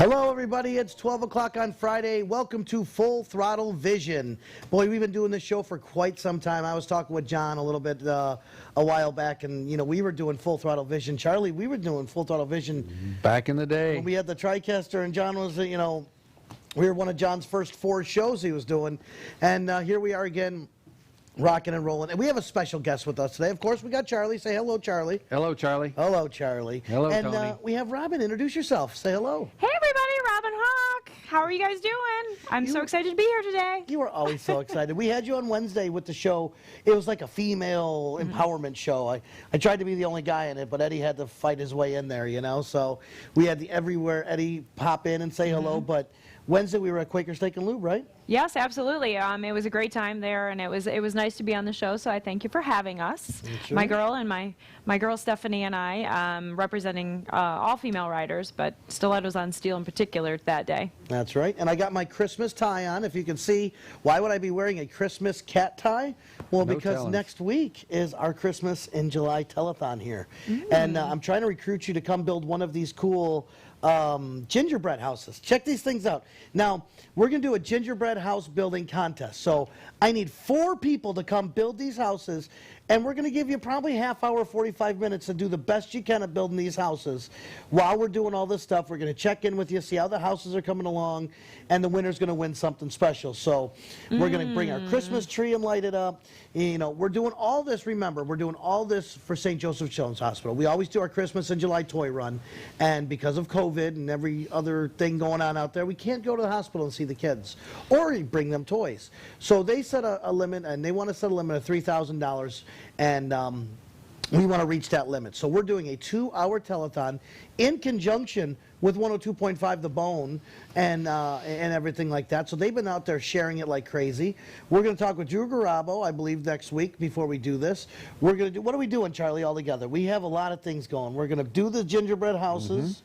Hello, everybody. It's 12 o'clock on Friday. Welcome to Full Throttle Vision. Boy, we've been doing this show for quite some time. I was talking with John a little bit a while back, and, you know, we were doing Full Throttle Vision. Charlie, we were doing Full Throttle Vision back in the day. When we had the TriCaster, and John was, you know, we were one of John's first 4 shows he was doing. And here we are again, rocking and rolling. And we have a special guest with us today. Of course, we got Charlie. Say hello, Charlie. Hello, Charlie. Hello, Charlie. Hello, and, Tony. And we have Robin. Introduce yourself. Say hello. Hey, everybody. Robin Hawk. How are you guys doing? I'm so excited to be here today. You were always so excited. We had you on Wednesday with the show. It was like a female empowerment show. I tried to be the only guy in it, but Eddie had to fight his way in there, you know. So we had the everywhere Eddie pop in and say hello. But Wednesday we were at Quaker Steak and Lube, right? Yes, absolutely. It was a great time there, and it was nice to be on the show. So I thank you for having us. Sure. My girl and my girl Stephanie and I, representing all female riders, but stilettos on steel in particular that day. That's right. And I got my Christmas tie on. If you can see, why would I be wearing a Christmas cat tie? Well, because next week is our Christmas in July telethon here, and I'm trying to recruit you to come build one of these cool gingerbread houses. Check these things out. Now, we're going to do a gingerbread house building contest. So I need 4 people to come build these houses, and we're going to give you probably half hour, 45 minutes to do the best you can at building these houses. While we're doing all this stuff, we're going to check in with you, see how the houses are coming along, and the winner's going to win something special. So we're going to bring our Christmas tree and light it up. You know, we're doing all this, remember, we're doing all this for St. Joseph Children's Hospital. We always do our Christmas in July toy run, and because of COVID and every other thing going on out there, we can't go to the hospital and see the kids or bring them toys. So they set a limit, and they want to set a limit of $3,000, and we want to reach that limit. So we're doing a 2-hour telethon in conjunction with 102.5 The Bone and everything like that. So they've been out there sharing it like crazy. We're going to talk with Drew Garabo, I believe, next week before we do this. We're going to do, what are we doing, Charlie, all together? We have a lot of things going. We're going to do the gingerbread houses.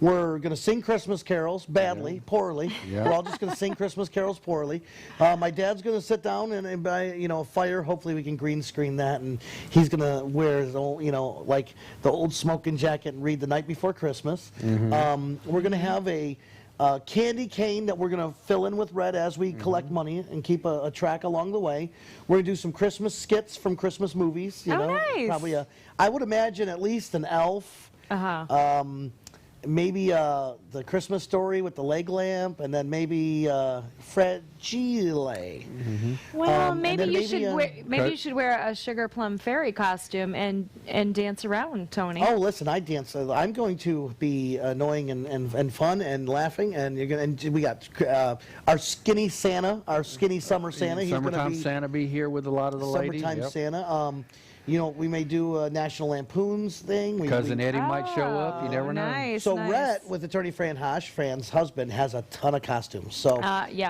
We're going to sing Christmas carols badly, poorly. We're all just going to sing Christmas carols poorly. My dad's going to sit down and by, you know, a fire. Hopefully we can green screen that, and he's going to wear his old, you know, like the old smoking jacket and read The Night Before Christmas. We're going to have a candy cane that we're going to fill in with red as we collect money and keep a track along the way. We're going to do some Christmas skits from Christmas movies. You know, nice. Probably I would imagine at least an Elf. Maybe the Christmas Story with the leg lamp, and then maybe Fragile. Well, maybe you should wear a sugar plum fairy costume and dance around, Tony. Oh, listen, I dance. I'm going to be annoying and fun and laughing, and you're gonna. And we got our skinny Santa, our skinny summer Santa. He's Summertime Santa be here with a lot of the ladies. Summertime Santa. You know, we may do a National Lampoon's thing. Cousin Eddie might show up. You never know. So Rhett, with attorney Fran Hosh, Fran's husband, has a ton of costumes. So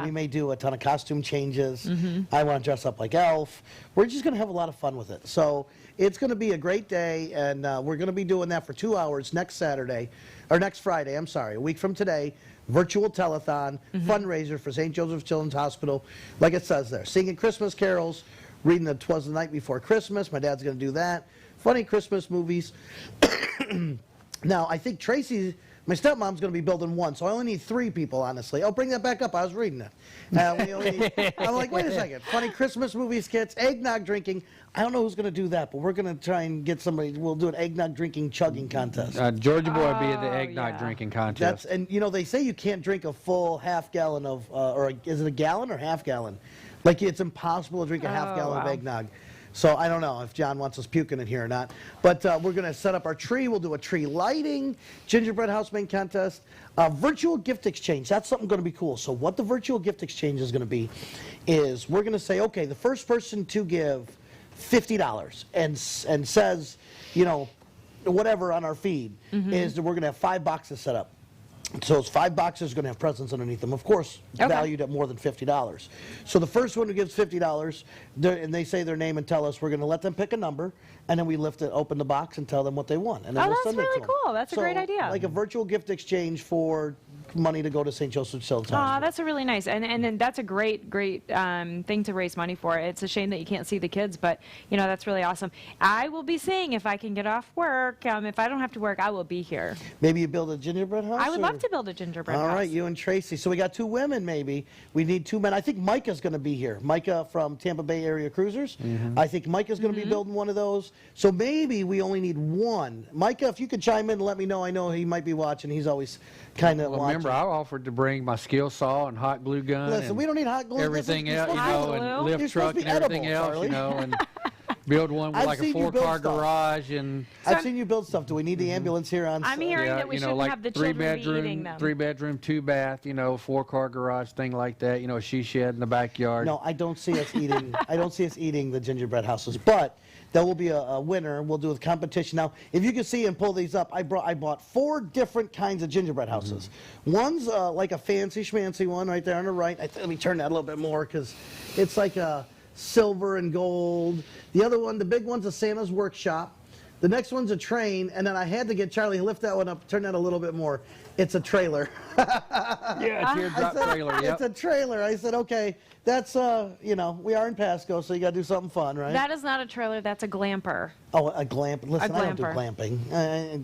we may do a ton of costume changes. I want to dress up like Elf. We're just going to have a lot of fun with it. So it's going to be a great day, and we're going to be doing that for 2 hours next Saturday, or next Friday, I'm sorry, a week from today. Virtual telethon, fundraiser for St. Joseph Children's Hospital. Like it says there, singing Christmas carols, reading the 'Twas the Night Before Christmas. My dad's going to do that. Funny Christmas movies. Now, I think Tracy, my stepmom's going to be building one, so I only need 3 people, honestly. Oh, bring that back up. I was reading it. I'm like, wait a second. Funny Christmas movie skits, eggnog drinking. I don't know who's going to do that, but we're going to try and get somebody. We'll do an eggnog drinking chugging contest. Georgia boy will be at the eggnog drinking contest. And, you know, they say you can't drink a full half gallon of, is it a gallon or half gallon? Like, it's impossible to drink a half gallon of eggnog. So I don't know if John wants us puking in here or not. But we're going to set up our tree. We'll do a tree lighting, gingerbread house making contest, virtual gift exchange. That's something going to be cool. So what the virtual gift exchange is going to be is we're going to say, okay, the first person to give $50 and says, you know, whatever on our feed is that we're going to have 5 boxes set up. So those 5 boxes are going to have presents underneath them, of course, valued at more than $50. So the first one who gives $50, and they say their name and tell us, we're going to let them pick a number, and then we open the box and tell them what they want. And then we'll that's send it to really them. cool. That's a great idea. Like a virtual gift exchange for money to go to St. Joseph's Children's Oh, Hospital. that's a really nice, and that's a great thing to raise money for. It's a shame that you can't see the kids, but that's really awesome. I will be seeing if I can get off work. If I don't have to work, I will be here. Maybe you build a gingerbread house? I would love to build a gingerbread house. All right, you and Tracy. So we got 2 women, maybe. We need 2 men. I think Micah's going to be here. Micah from Tampa Bay Area Cruisers. I think Micah's going to be building one of those. So maybe we only need 1. Micah, if you could chime in and let me know. I know he might be watching. He's always kind of watching. Remember, I offered to bring my skill saw and hot glue gun. Listen, and we don't need hot glue. everything else, You're and lift truck and everything else, and build one with like a 4-car garage. And I've seen you build stuff. Do we need the ambulance here on? I'm hearing that we shouldn't like have the children be eating them. 3-bedroom, 2-bath, 4-car garage, thing like that. A she shed in the backyard. No, I don't see us eating. I don't see us eating the gingerbread houses, but there will be a winner. We'll do a competition. Now, if you can see and pull these up, I bought 4 different kinds of gingerbread houses. One's like a fancy schmancy one right there on the right. Let me turn that a little bit more because it's like a silver and gold. The other one, the big one's a Santa's Workshop. The next one's a train, and then I had to get Charlie to lift that one up, turn that a little bit more. It's a trailer. Yeah, teardrop trailer. Yep. It's a trailer. I said, okay, that's we are in Pasco, so you got to do something fun, right? That is not a trailer. That's a glamper. Oh, a glamp. Listen, I don't do glamping.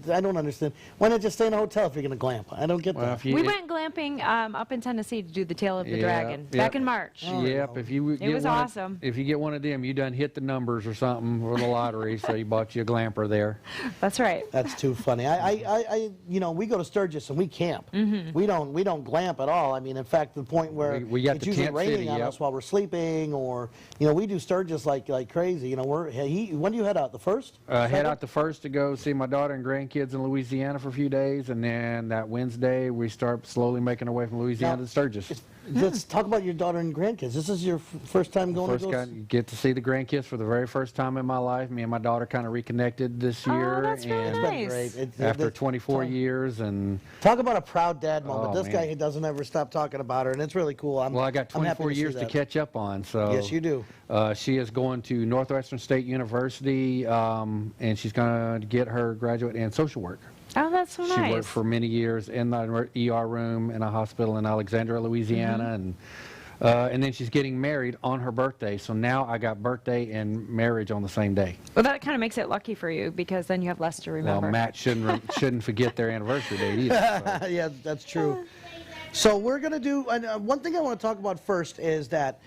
I don't understand. Why not just stay in a hotel if you're going to glamp? I don't get that. We went glamping up in Tennessee to do the Tail of the Dragon back in March. Yep. It was awesome. If you get one of them, you done hit the numbers or something for the lottery, so you bought you a glamper there. That's right. That's too funny. We go to Sturgis and we camp. We don't glamp at all. I mean, in fact, to the point where we got it's the usually tent raining city, on us while we're sleeping, or we do Sturgis like crazy. When do you head out? The first? Head out the first to go see my daughter and grandkids in Louisiana for a few days, and then that Wednesday we start slowly making our way from Louisiana to Sturgis. Let's talk about your daughter and grandkids. This is your first time going to those? Get to see the grandkids for the very first time in my life. Me and my daughter kind of reconnected this year. Oh, that's really nice. After 24 years. And talk about a proud dad moment. This guy doesn't ever stop talking about her, and it's really cool. I got 24 years to catch up on. So yes, you do. She is going to Northwestern State University, and she's going to get her graduate in social work. Oh, that's so nice. She worked for many years in the ER room in a hospital in Alexandria, Louisiana, and then she's getting married on her birthday. So now I got birthday and marriage on the same day. Well, that kind of makes it lucky for you because then you have less to remember. Well, Matt shouldn't forget their anniversary date either. So. Yeah, that's true. So we're going to do, one thing I want to talk about first is that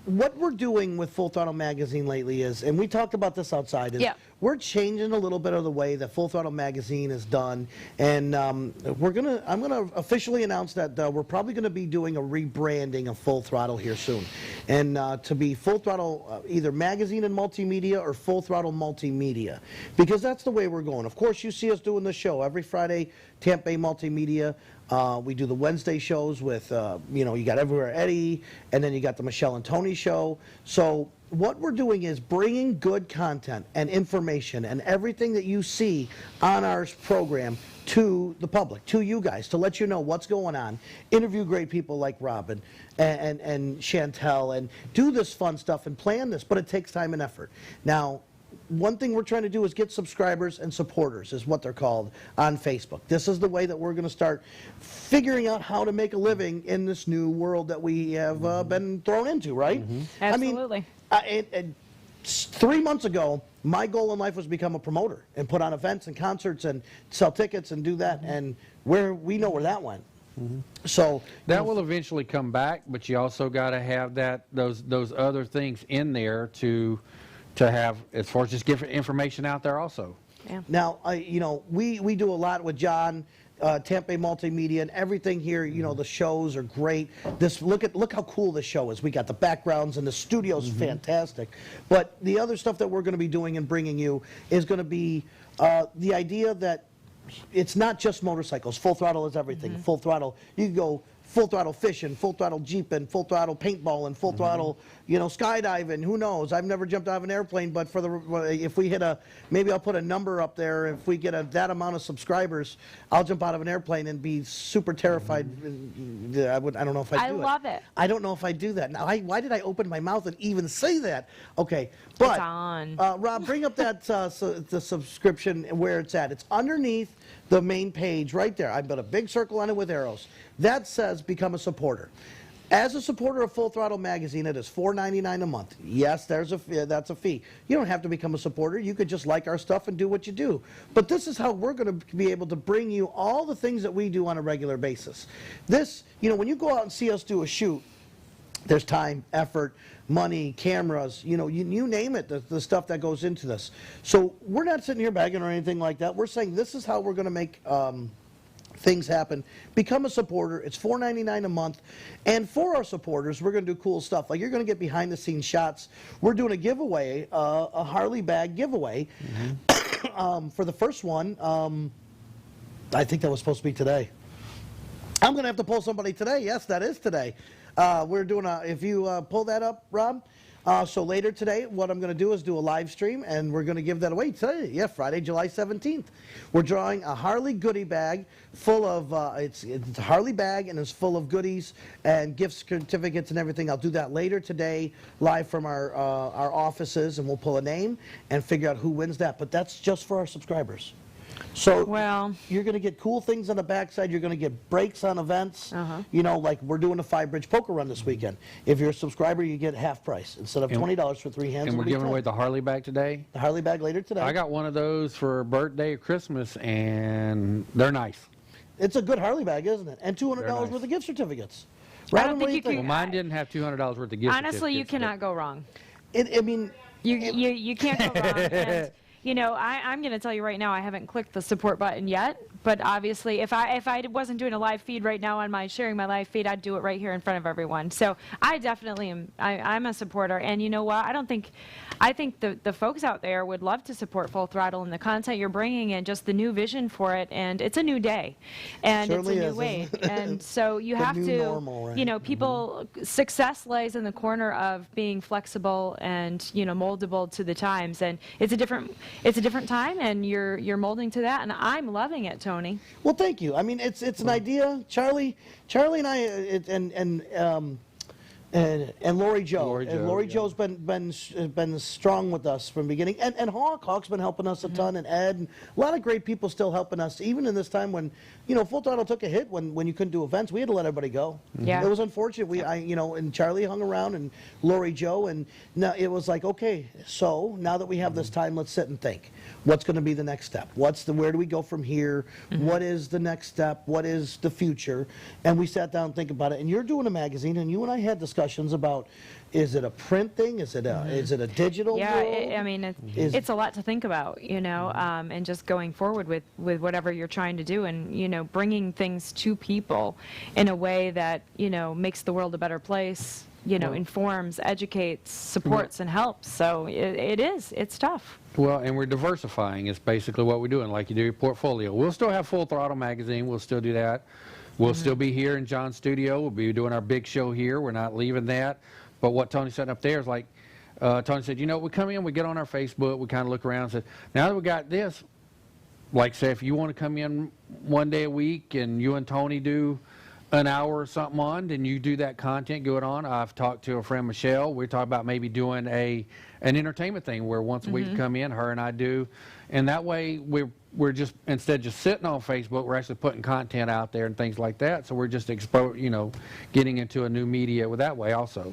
what we're doing with Full Throttle Magazine lately is, and we talked about this outside, is we're changing a little bit of the way that Full Throttle Magazine is done, and I'm gonna officially announce that we're probably gonna be doing a rebranding of Full Throttle here soon, and to be Full Throttle either Magazine and Multimedia or Full Throttle Multimedia, because that's the way we're going. Of course, you see us doing the show every Friday, Tampa Bay Multimedia. We do the Wednesday shows with, you got Everywhere Eddie, and then you got the Michelle and Tony show. So what we're doing is bringing good content and information and everything that you see on our program to the public, to you guys, to let you know what's going on. Interview great people like Robin and Chantel, and do this fun stuff and plan this, but it takes time and effort. Now, one thing we're trying to do is get subscribers and supporters, is what they're called, on Facebook. This is the way that we're going to start figuring out how to make a living in this new world that we have been thrown into, right? Absolutely. I mean, 3 months ago, my goal in life was to become a promoter and put on events and concerts and sell tickets and do that, and we know where that went. So that will eventually come back, but you also got to have those other things in there to have, as far as just get information out there also. Yeah. Now, we do a lot with John, Tampa Bay Multimedia, and everything here. The shows are great. Look how cool this show is. We got the backgrounds, and the studio's fantastic. But the other stuff that we're going to be doing and bringing you is going to be the idea that it's not just motorcycles. Full Throttle is everything. Full Throttle. You can go Full Throttle fishing, Full Throttle jeeping, Full Throttle paintballing, Full Throttle, skydiving. Who knows? I've never jumped out of an airplane, but if we hit maybe I'll put a number up there. If we get that amount of subscribers, I'll jump out of an airplane and be super terrified. I don't know if I do it. I love it. I don't know if I do that. Now, why did I open my mouth and even say that? Okay, but it's on. Rob, bring up that the subscription where it's at. It's underneath the main page right there. I've got a big circle on it with arrows. That says become a supporter. As a supporter of Full Throttle Magazine, it is $4.99 a month. Yes, that's a fee. You don't have to become a supporter. You could just like our stuff and do what you do. But this is how we're going to be able to bring you all the things that we do on a regular basis. This, when you go out and see us do a shoot, there's time, effort, money, cameras, you name it, the stuff that goes into this. So we're not sitting here begging or anything like that. We're saying this is how we're going to make things happen. Become a supporter. It's $4.99 a month. And for our supporters, we're going to do cool stuff. Like, you're going to get behind the scenes shots. We're doing a giveaway, a Harley bag giveaway. For the first one, I think that was supposed to be today. I'm going to have to pull somebody today. Yes, that is today. We're doing if you pull that up, Rob. So later today, what I'm going to do is do a live stream, and we're going to give that away today. Yeah, Friday, July 17th. We're drawing a Harley goodie bag full of, it's a Harley bag, and it's full of goodies and gift certificates and everything. I'll do that later today, live from our offices, and we'll pull a name and figure out who wins that. But that's just for our subscribers. So you're going to get cool things on the backside. You're going to get breaks on events. Like we're doing a 5-bridge poker run this weekend. If you're a subscriber, you get half price instead of $20 for 3 hands. And we're giving away the Harley bag today. The Harley bag later today. I got one of those for birthday or Christmas, and they're nice. It's a good Harley bag, isn't it? And $200 worth of gift certificates. I don't think you can. Well, mine didn't have $200 worth of gift certificates. Honestly, you cannot go wrong. I mean, you can't go wrong. And, I'm going to tell you right now, I haven't clicked the support button yet, but obviously if I wasn't doing a live feed right now on sharing my live feed, I'd do it right here in front of everyone. So I definitely am, I'm a supporter, and you know what, I think the folks out there would love to support Full Throttle and the content you're bringing and just the new vision for it, and it's a new day, and it's a new way, and so you have to, normal, right? People, success lays in the corner of being flexible and, moldable to the times, and it's a different time, and you're molding to that, and I'm loving it, Tony. Well, thank you. I mean, it's an idea. Charlie and I, and Lori Jo. Lori Jo's been strong with us from the beginning, and Hawk's been helping us a ton, and Ed, and a lot of great people still helping us, even in this time when Full Throttle took a hit when you couldn't do events. We had to let everybody go. Yeah, it was unfortunate. And Charlie hung around, and Lori Jo, and now it was like, okay, so now that we have this time, let's sit and think. What's going to be the next step? Where do we go from here? What is the next step? What is the future? And we sat down and think about it. And you're doing a magazine, and you and I had discussions about, is it a print thing? Is it a digital? Yeah, it's a lot to think about, and just going forward with whatever you're trying to do, and bringing things to people in a way that makes the world a better place. Informs, educates, supports, and helps. So it's tough. Well, and we're diversifying. It's basically what we're doing, like you do your portfolio. We'll still have Full Throttle Magazine. We'll still do that. We'll still be here in John's studio. We'll be doing our big show here. We're not leaving that. But what Tony's setting up there is like, Tony said, we come in, we get on our Facebook, we kind of look around and say, now that we got this, like say if you want to come in one day a week and you and Tony do an hour or something on, then you do that content, go it on. I've talked to a friend, Michelle. We're talking about maybe doing an entertainment thing where once a week come in, her and I do. And that way we're just, instead of just sitting on Facebook, we're actually putting content out there and things like that. So we're just getting into a new media with that way also.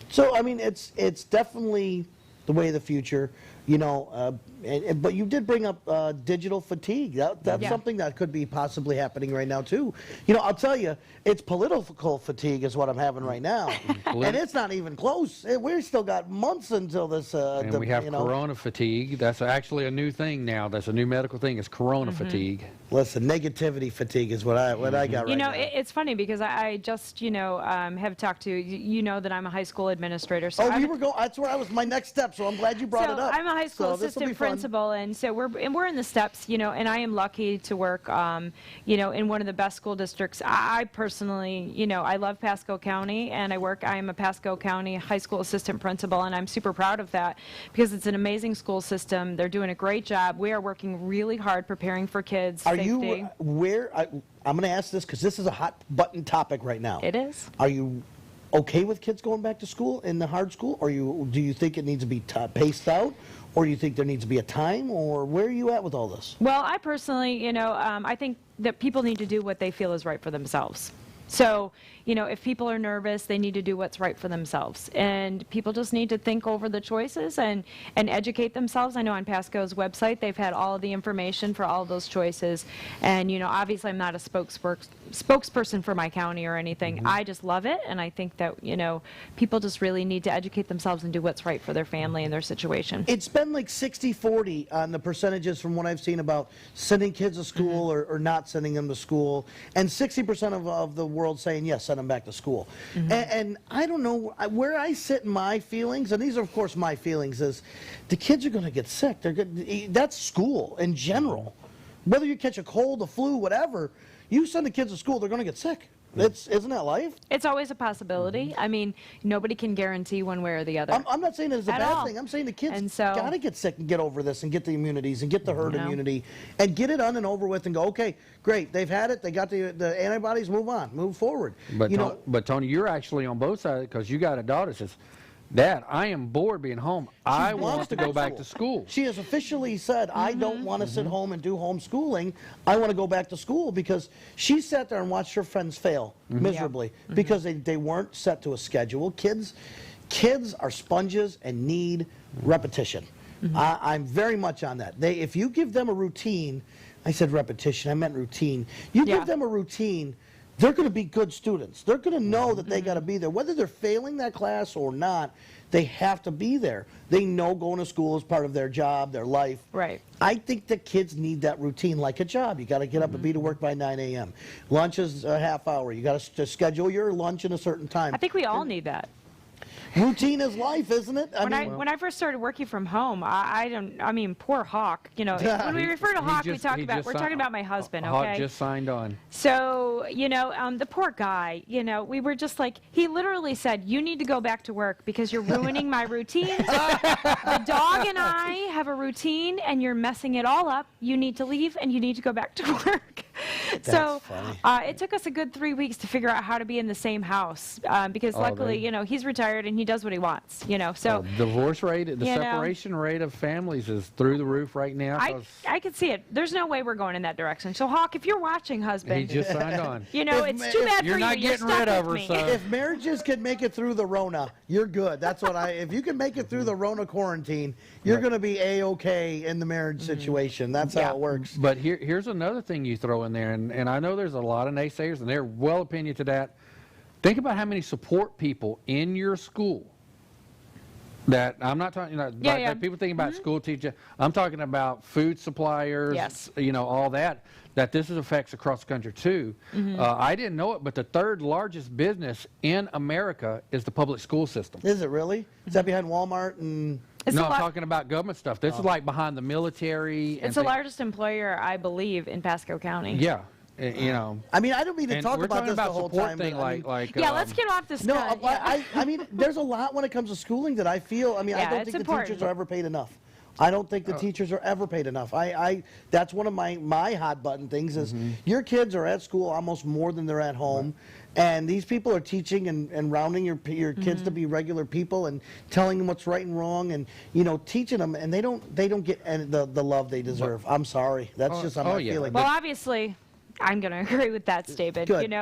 So, I mean, it's definitely the way of the future, but you did bring up digital fatigue. That's something that could be possibly happening right now, too. I'll tell you, it's political fatigue is what I'm having right now. And it's not even close. We've still got months until this. And we have corona fatigue. That's actually a new thing now. That's a new medical thing. It's corona fatigue. Listen, negativity fatigue is what I got right now. It's funny because I just, have talked to, that I'm a high school administrator. So that's where I was, my next step, so I'm glad you brought it up. I'm a high school assistant principal, and so we're in the steps, and I am lucky to work, in one of the best school districts. I personally, I love Pasco County, and I am a Pasco County high school assistant principal, and I'm super proud of that because it's an amazing school system. They're doing a great job. We are working really hard preparing for kids. I'm going to ask this because this is a hot button topic right now. It is. Are you okay with kids going back to school in the hard school, or do you think it needs to be paced out, or do you think there needs to be a time, or where are you at with all this? Well, I personally, I think that people need to do what they feel is right for themselves. So, if people are nervous, they need to do what's right for themselves. And people just need to think over the choices and educate themselves. I know on Pasco's website, they've had all of the information for all of those choices. And, obviously I'm not a spokesperson for my county or anything. I just love it. And I think that, people just really need to educate themselves and do what's right for their family and their situation. It's been like 60-40 on the percentages from what I've seen about sending kids to school or not sending them to school. And 60% of the world saying, yes, send them back to school. And I don't know where I sit in my feelings, and these are, of course, my feelings, is the kids are going to get sick. That's school in general. Whether you catch a cold, a flu, whatever, you send the kids to school, they're going to get sick. Isn't that life? It's always a possibility. I mean, nobody can guarantee one way or the other. I'm not saying it's a bad thing. I'm saying the kids got to get sick and get over this and get the immunities and get the herd immunity and get it on and over with and go, okay, great, they've had it, they got the antibodies, move on, move forward. But Tony, you're actually on both sides because you got a daughter that says, Dad, I am bored being home. I want to go back to school. She has officially said, I don't want to sit home and do homeschooling. I want to go back to school, because she sat there and watched her friends fail miserably because they weren't set to a schedule. Kids are sponges and need repetition. I'm very much on that. If you give them a routine, I said repetition, I meant routine. You give them a routine, they're going to be good students. They're going to know that they got to be there. Whether they're failing that class or not, they have to be there. They know going to school is part of their job, their life. Right. I think the kids need that routine like a job. You got to get up and be to work by 9 a.m. Lunch is a half hour. You got to schedule your lunch in a certain time. I think we all need that. Routine is life, isn't it? When I first started working from home, I mean, poor Hawk. When we refer to Hawk, we're talking about my husband. Okay. Hawk just signed on. So the poor guy. We were just like, he literally said, "You need to go back to work because you're ruining my routine. The dog and I have a routine, and you're messing it all up. You need to leave, and you need to go back to work." So it took us a good 3 weeks to figure out how to be in the same house because luckily, he's retired and he does what he wants. So divorce rate, the separation rate of families is through the roof right now. I could see it. There's no way we're going in that direction. So Hawk, if you're watching, husband, he just signed on. It's too bad for you. You're not getting rid of her, son. If marriages can make it through the Rona, you're good. That's what if you can make it through the Rona quarantine, you're going to be A-okay in the marriage situation. That's how it works. But here's another thing you throw in there, and I know there's a lot of naysayers, and they're well opinion to that. Think about how many support people in your school that I'm not talking about people thinking about school teachers. I'm talking about food suppliers, all that this affects across the country too. I didn't know it, but the third largest business in America is the public school system. Is it really? Is that behind Walmart and... No, I'm talking about government stuff. This is like behind the military. It's the largest employer, I believe, in Pasco County. Yeah. I mean, I don't mean to talk about this the whole time. Thing let's get off this. No, I mean, there's a lot when it comes to schooling that I feel. I mean, I don't think the teachers are ever paid enough. I don't think the teachers are ever paid enough. That's one of my hot button things is your kids are at school almost more than they're at home. And these people are teaching and rounding your kids to be regular people and telling them what's right and wrong and teaching them, and they don't get the love they deserve. I'm sorry, that's just how I'm feeling. Well, obviously, I'm going to agree with that statement. Good.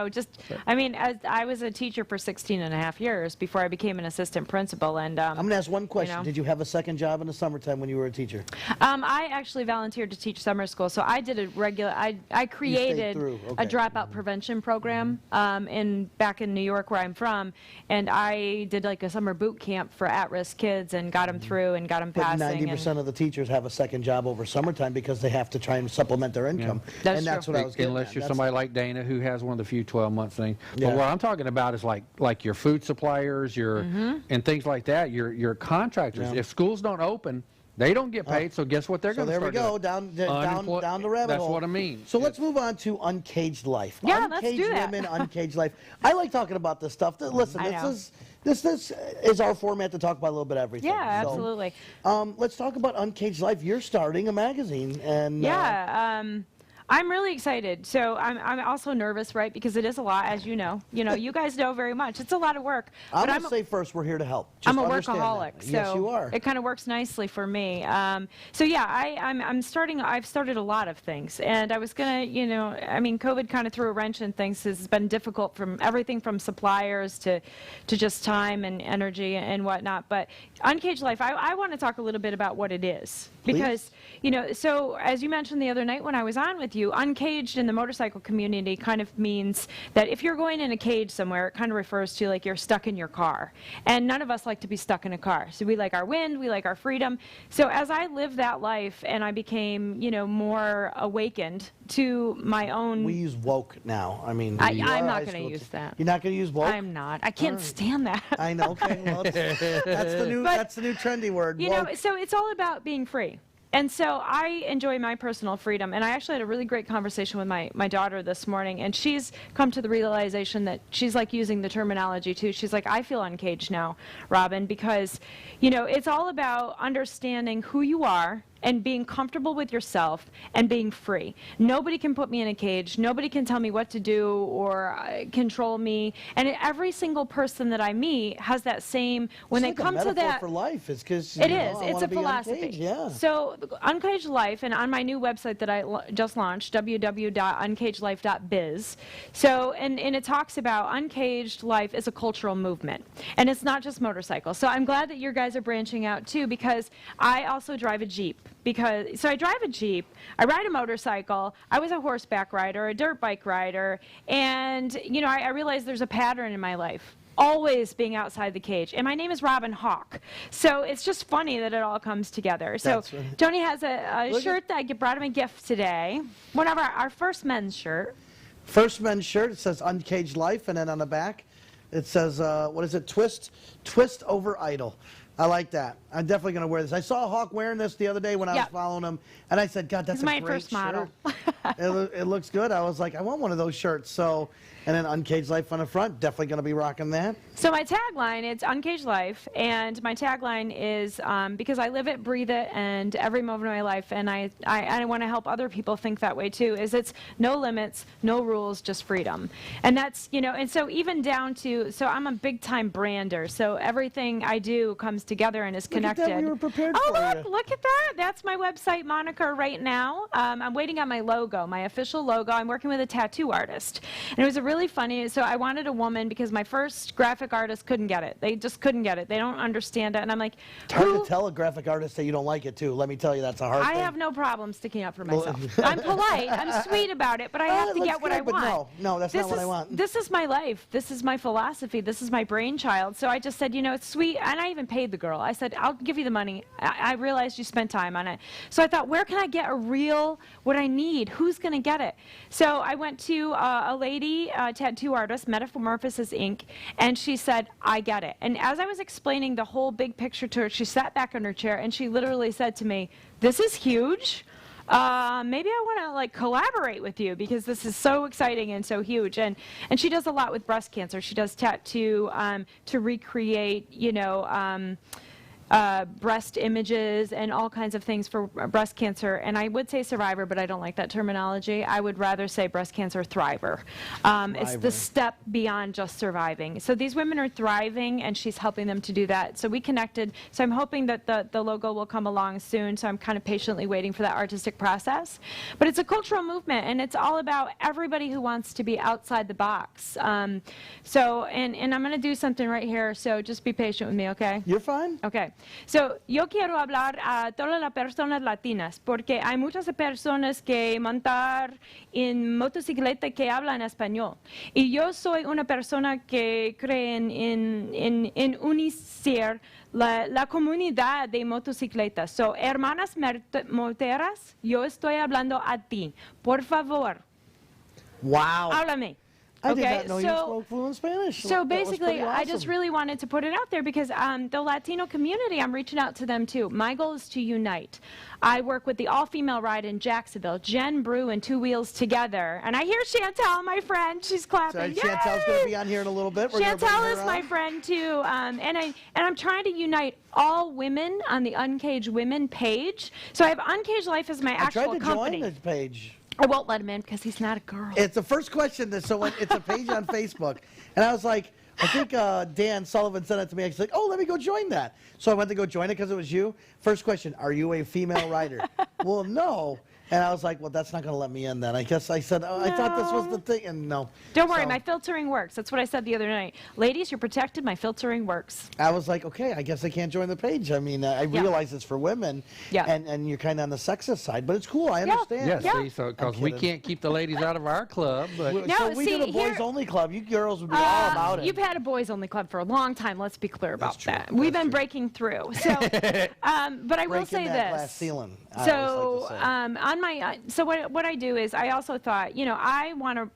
I mean, I was a teacher for 16 and a half years before I became an assistant principal. And I'm going to ask one question. Did you have a second job in the summertime when you were a teacher? I actually volunteered to teach summer school. So I did I created a dropout prevention program back in New York where I'm from. And I did like a summer boot camp for at-risk kids and got them through and got them passing. 90% of the teachers have a second job over summertime because they have to try and supplement their income. Yeah. That's what I was getting. Unless you're somebody like Dana who has one of the few 12-month things. But what I'm talking about is like your food suppliers, and things like that. Your contractors. If schools don't open, they don't get paid. So guess what they're going to start doing? So there we go down the rabbit hole. That's what I mean. So let's move on to uncaged life. Yeah, uncaged let's do that. Women, uncaged life. I like talking about this stuff. Listen, this is our format to talk about a little bit of everything. Yeah, absolutely. Let's talk about uncaged life. You're starting a magazine, and I'm really excited. So I'm also nervous, right? Because it is a lot, as you know. You guys know very much. It's a lot of work. I'm going to say first, we're here to help. Just I'm a understand workaholic, that. so Yes, you are. it kind of works nicely for me. So yeah, I've started a lot of things, and I was gonna, I mean, COVID kind of threw a wrench in things. It's been difficult from everything from suppliers to just time and energy and whatnot. But Uncaged Life, I want to talk a little bit about what it is. Because, so as you mentioned the other night when I was on with you, uncaged in the motorcycle community kind of means that if you're going in a cage somewhere, it kind of refers to like you're stuck in your car. And none of us like to be stuck in a car. So we like our wind, we like our freedom. So as I lived that life and I became, more awakened to my own... We use woke now. I mean, I'm not going to use that. You're not going to use woke? I'm not. I can't stand that. I know. Okay. Well, that's the new trendy word. Woke. So it's all about being free. And so I enjoy my personal freedom. And I actually had a really great conversation with my daughter this morning. And she's come to the realization that she's like using the terminology too. She's like, I feel uncaged now, Robin, because, it's all about understanding who you are and being comfortable with yourself and being free. Nobody can put me in a cage. Nobody can tell me what to do or control me. And every single person that I meet has that same, when it's they like come to that. For life. It's because it is. It's a philosophy. Uncaged, yeah. So Uncaged Life, and on my new website that I just launched, www.uncagedlife.biz. So, and it talks about Uncaged Life is a cultural movement. And it's not just motorcycles. So I'm glad that you guys are branching out too, because I also drive a Jeep. So I drive a Jeep, I ride a motorcycle, I was a horseback rider, a dirt bike rider, and, I realized there's a pattern in my life. Always being outside the cage. And my name is Robin Hawk. So it's just funny that it all comes together. So right. Tony has a shirt that I brought him a gift today. One of our first men's shirt. First men's shirt, it says Uncaged Life, and then on the back, it says, what is it? Twist over idle. I like that. I'm definitely going to wear this. I saw Hawk wearing this the other day when I was following him, and I said, God, that's a great first model. shirt. It looks good. I was like, I want one of those shirts. So, and then Uncaged Life on the front, definitely going to be rocking that. So my tagline, it's Uncaged Life, and my tagline is, because I live it, breathe it, and every moment of my life, and I want to help other people think that way too, is it's no limits, no rules, just freedom. And that's, and so even down to, so I'm a big-time brander, so everything I do comes together and is connected. Look at that, we were prepared for you. Look at that. That's my website moniker right now. I'm waiting on my logo, my official logo. I'm working with a tattoo artist. And it was a really funny, so I wanted a woman because my first graphic artist couldn't get it. They just couldn't get it. They don't understand it. And I'm like, it's hard to tell a graphic artist that you don't like it too. Let me tell you, that's a hard thing. I have no problem sticking up for myself. I'm polite. I'm sweet about it, but I have to get what I want. No, that's not what I want. This is my life. This is my philosophy. This is my brainchild. So I just said, it's sweet. And I even paid the girl. I said, I'll give you the money. I realized you spent time on it. So I thought, where can I get what I need? Who's going to get it? So I went to a lady, tattoo artist, Metamorphosis Inc., and she said, I get it. And as I was explaining the whole big picture to her, she sat back in her chair and she literally said to me, this is huge. Maybe I want to collaborate with you because this is so exciting and so huge. And she does a lot with breast cancer. She does tattoo to recreate, breast images and all kinds of things for breast cancer. And I would say survivor, but I don't like that terminology. I would rather say breast cancer thriver. It's the step beyond just surviving. So these women are thriving, and she's helping them to do that. So we connected. So I'm hoping that the logo will come along soon. So I'm kind of patiently waiting for that artistic process. But it's a cultural movement, and it's all about everybody who wants to be outside the box. And I'm going to do something right here. So just be patient with me, okay? You're fine. Okay. So, yo quiero hablar a todas las personas latinas, porque hay muchas personas que montar en motocicleta que hablan español. Y yo soy una persona que cree en unir la comunidad de motocicletas. So, hermanas moteras, yo estoy hablando a ti. Por favor. Wow. Háblame. I did not know you spoke fluent Spanish. So basically, awesome. I just really wanted to put it out there because the Latino community, I'm reaching out to them too. My goal is to unite. I work with the all-female ride in Jacksonville, Jen Brew and Two Wheels Together. And I hear Chantel, my friend, she's clapping. Sorry, Chantel's going to be on here in a little bit. Chantel is my friend too. And I'm trying to unite all women on the Uncaged Women page. So I have Uncaged Life as my actual company. I tried to join the page. I won't let him in because he's not a girl. It's the first question that it's a page on Facebook, and I was like, I think Dan Sullivan sent it to me. He's like, oh, let me go join that. So I went to go join it because it was you. First question, are you a female rider? Well, no. And I was like, well, that's not going to let me in then. I guess I said, oh, I thought this was the thing, and no. Don't worry, my filtering works. That's what I said the other night. Ladies, you're protected. My filtering works. I was like, okay, I guess I can't join the page. I mean, I realize it's for women, and you're kind of on the sexist side, but it's cool. I understand. Yeah, see, so because we can't keep the ladies out of our club, but so we did a boys-only club. You girls would be all about it. You've had a boys-only club for a long time. Let's be clear about that. We've been breaking through. So, but I will say this. Glass ceiling. So, on my what I do is I also thought, you know, I want to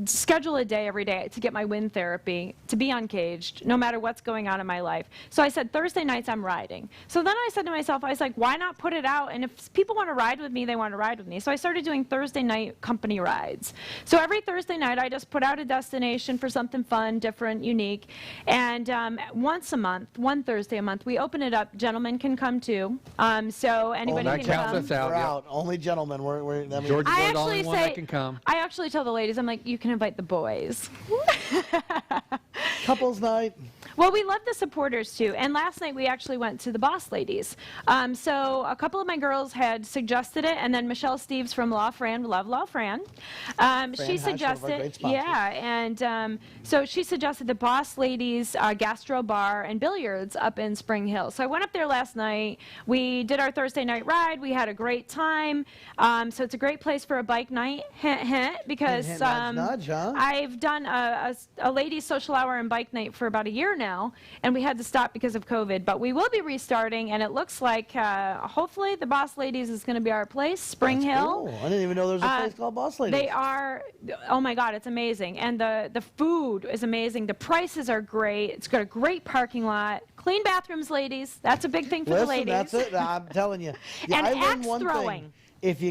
schedule a day every day to get my wind therapy, to be uncaged, no matter what's going on in my life. So I said, Thursday nights I'm riding. So then I said to myself, I was like, why not put it out? And if people want to ride with me, they want to ride with me. So I started doing Thursday night company rides. So every Thursday night, I just put out a destination for something fun, different, unique. And once a month, one Thursday a month, we open it up. Gentlemen can come too. So anybody can come. Us out, we're out. Only gentlemen. George is the only one that can come. I actually tell the ladies, I'm like, you can invite the boys. Couples night. Well, we love the supporters too. And last night we actually went to the Boss Ladies. So a couple of my girls had suggested it, and then Michelle Steves from Law Fran, love Law Fran, she suggested, and so she suggested the Boss Ladies Gastro Bar and Billiards up in Spring Hill. So I went up there last night. We did our Thursday night ride. We had a great time. So it's a great place for a bike night, because nudge, huh? I've done a ladies social hour and bike night for about a year now, and we had to stop because of COVID, but we will be restarting, and it looks like hopefully the Boss Ladies is going to be our place, Spring Hill. Cool. I didn't even know there was a place called Boss Ladies. They are, oh my God, it's amazing, and the food is amazing. The prices are great. It's got a great parking lot. Clean bathrooms, ladies. That's a big thing for the ladies. That's it. I'm telling you. And I axe throwing. Thing. If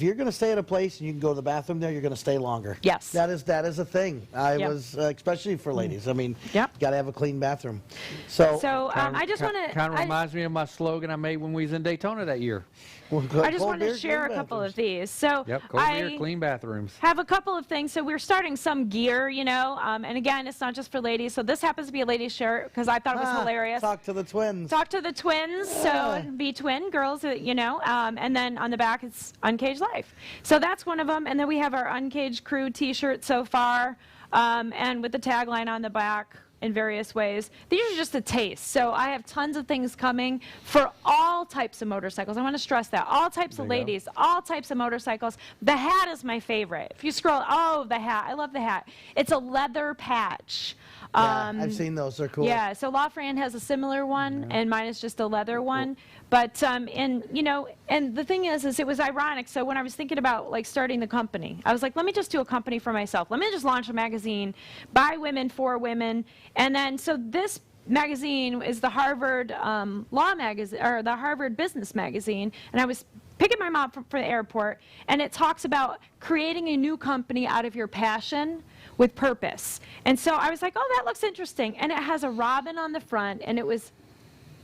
you're going to stay at a place and you can go to the bathroom there, you're going to stay longer. Yes. That is a thing. I was especially for ladies. I mean, got to have a clean bathroom. So I just want to kind of reminds me of my slogan I made when we was in Daytona that year. I just want to share a couple of these. So cold beer, clean bathrooms. Have a couple of things. So we're starting some gear, you know, and again, it's not just for ladies. So this happens to be a ladies shirt because I thought it was hilarious. Talk to the twins. Talk to the twins. So be twin girls, you know, and then on the back it's Uncaged Life. So that's one of them. And then we have our Uncaged Crew T-shirt so far, and with the tagline on the back in various ways. These are just a taste. So I have tons of things coming for all types of motorcycles. I want to stress that. All types of ladies, all types of motorcycles. The hat is my favorite. If you scroll, the hat. I love the hat. It's a leather patch. I've seen those. They're cool. Yeah, so La Fran has a similar one, and mine is just a leather one. But, and, you know, and the thing is it was ironic. So when I was thinking about, like, starting the company, I was like, let me just do a company for myself. Let me just launch a magazine by women, for women. And then, so this magazine is the Harvard Law Magazine, or the Harvard Business Magazine. And I was picking my mom from the airport, and it talks about creating a new company out of your passion with purpose. And so I was like, oh, that looks interesting. And it has a robin on the front, and it was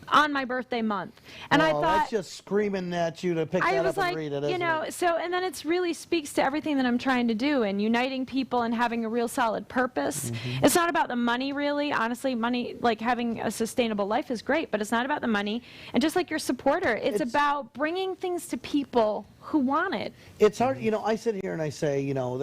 on my birthday month. And I thought, that's just screaming at you to pick that up and read it. You know, so, and then it really speaks to everything that I'm trying to do, and uniting people and having a real solid purpose. It's not about the money, really. Honestly, money, like having a sustainable life is great, but it's not about the money. And just like your supporter, it's about bringing things to people who want it. It's hard, you know, I sit here and I say, you know,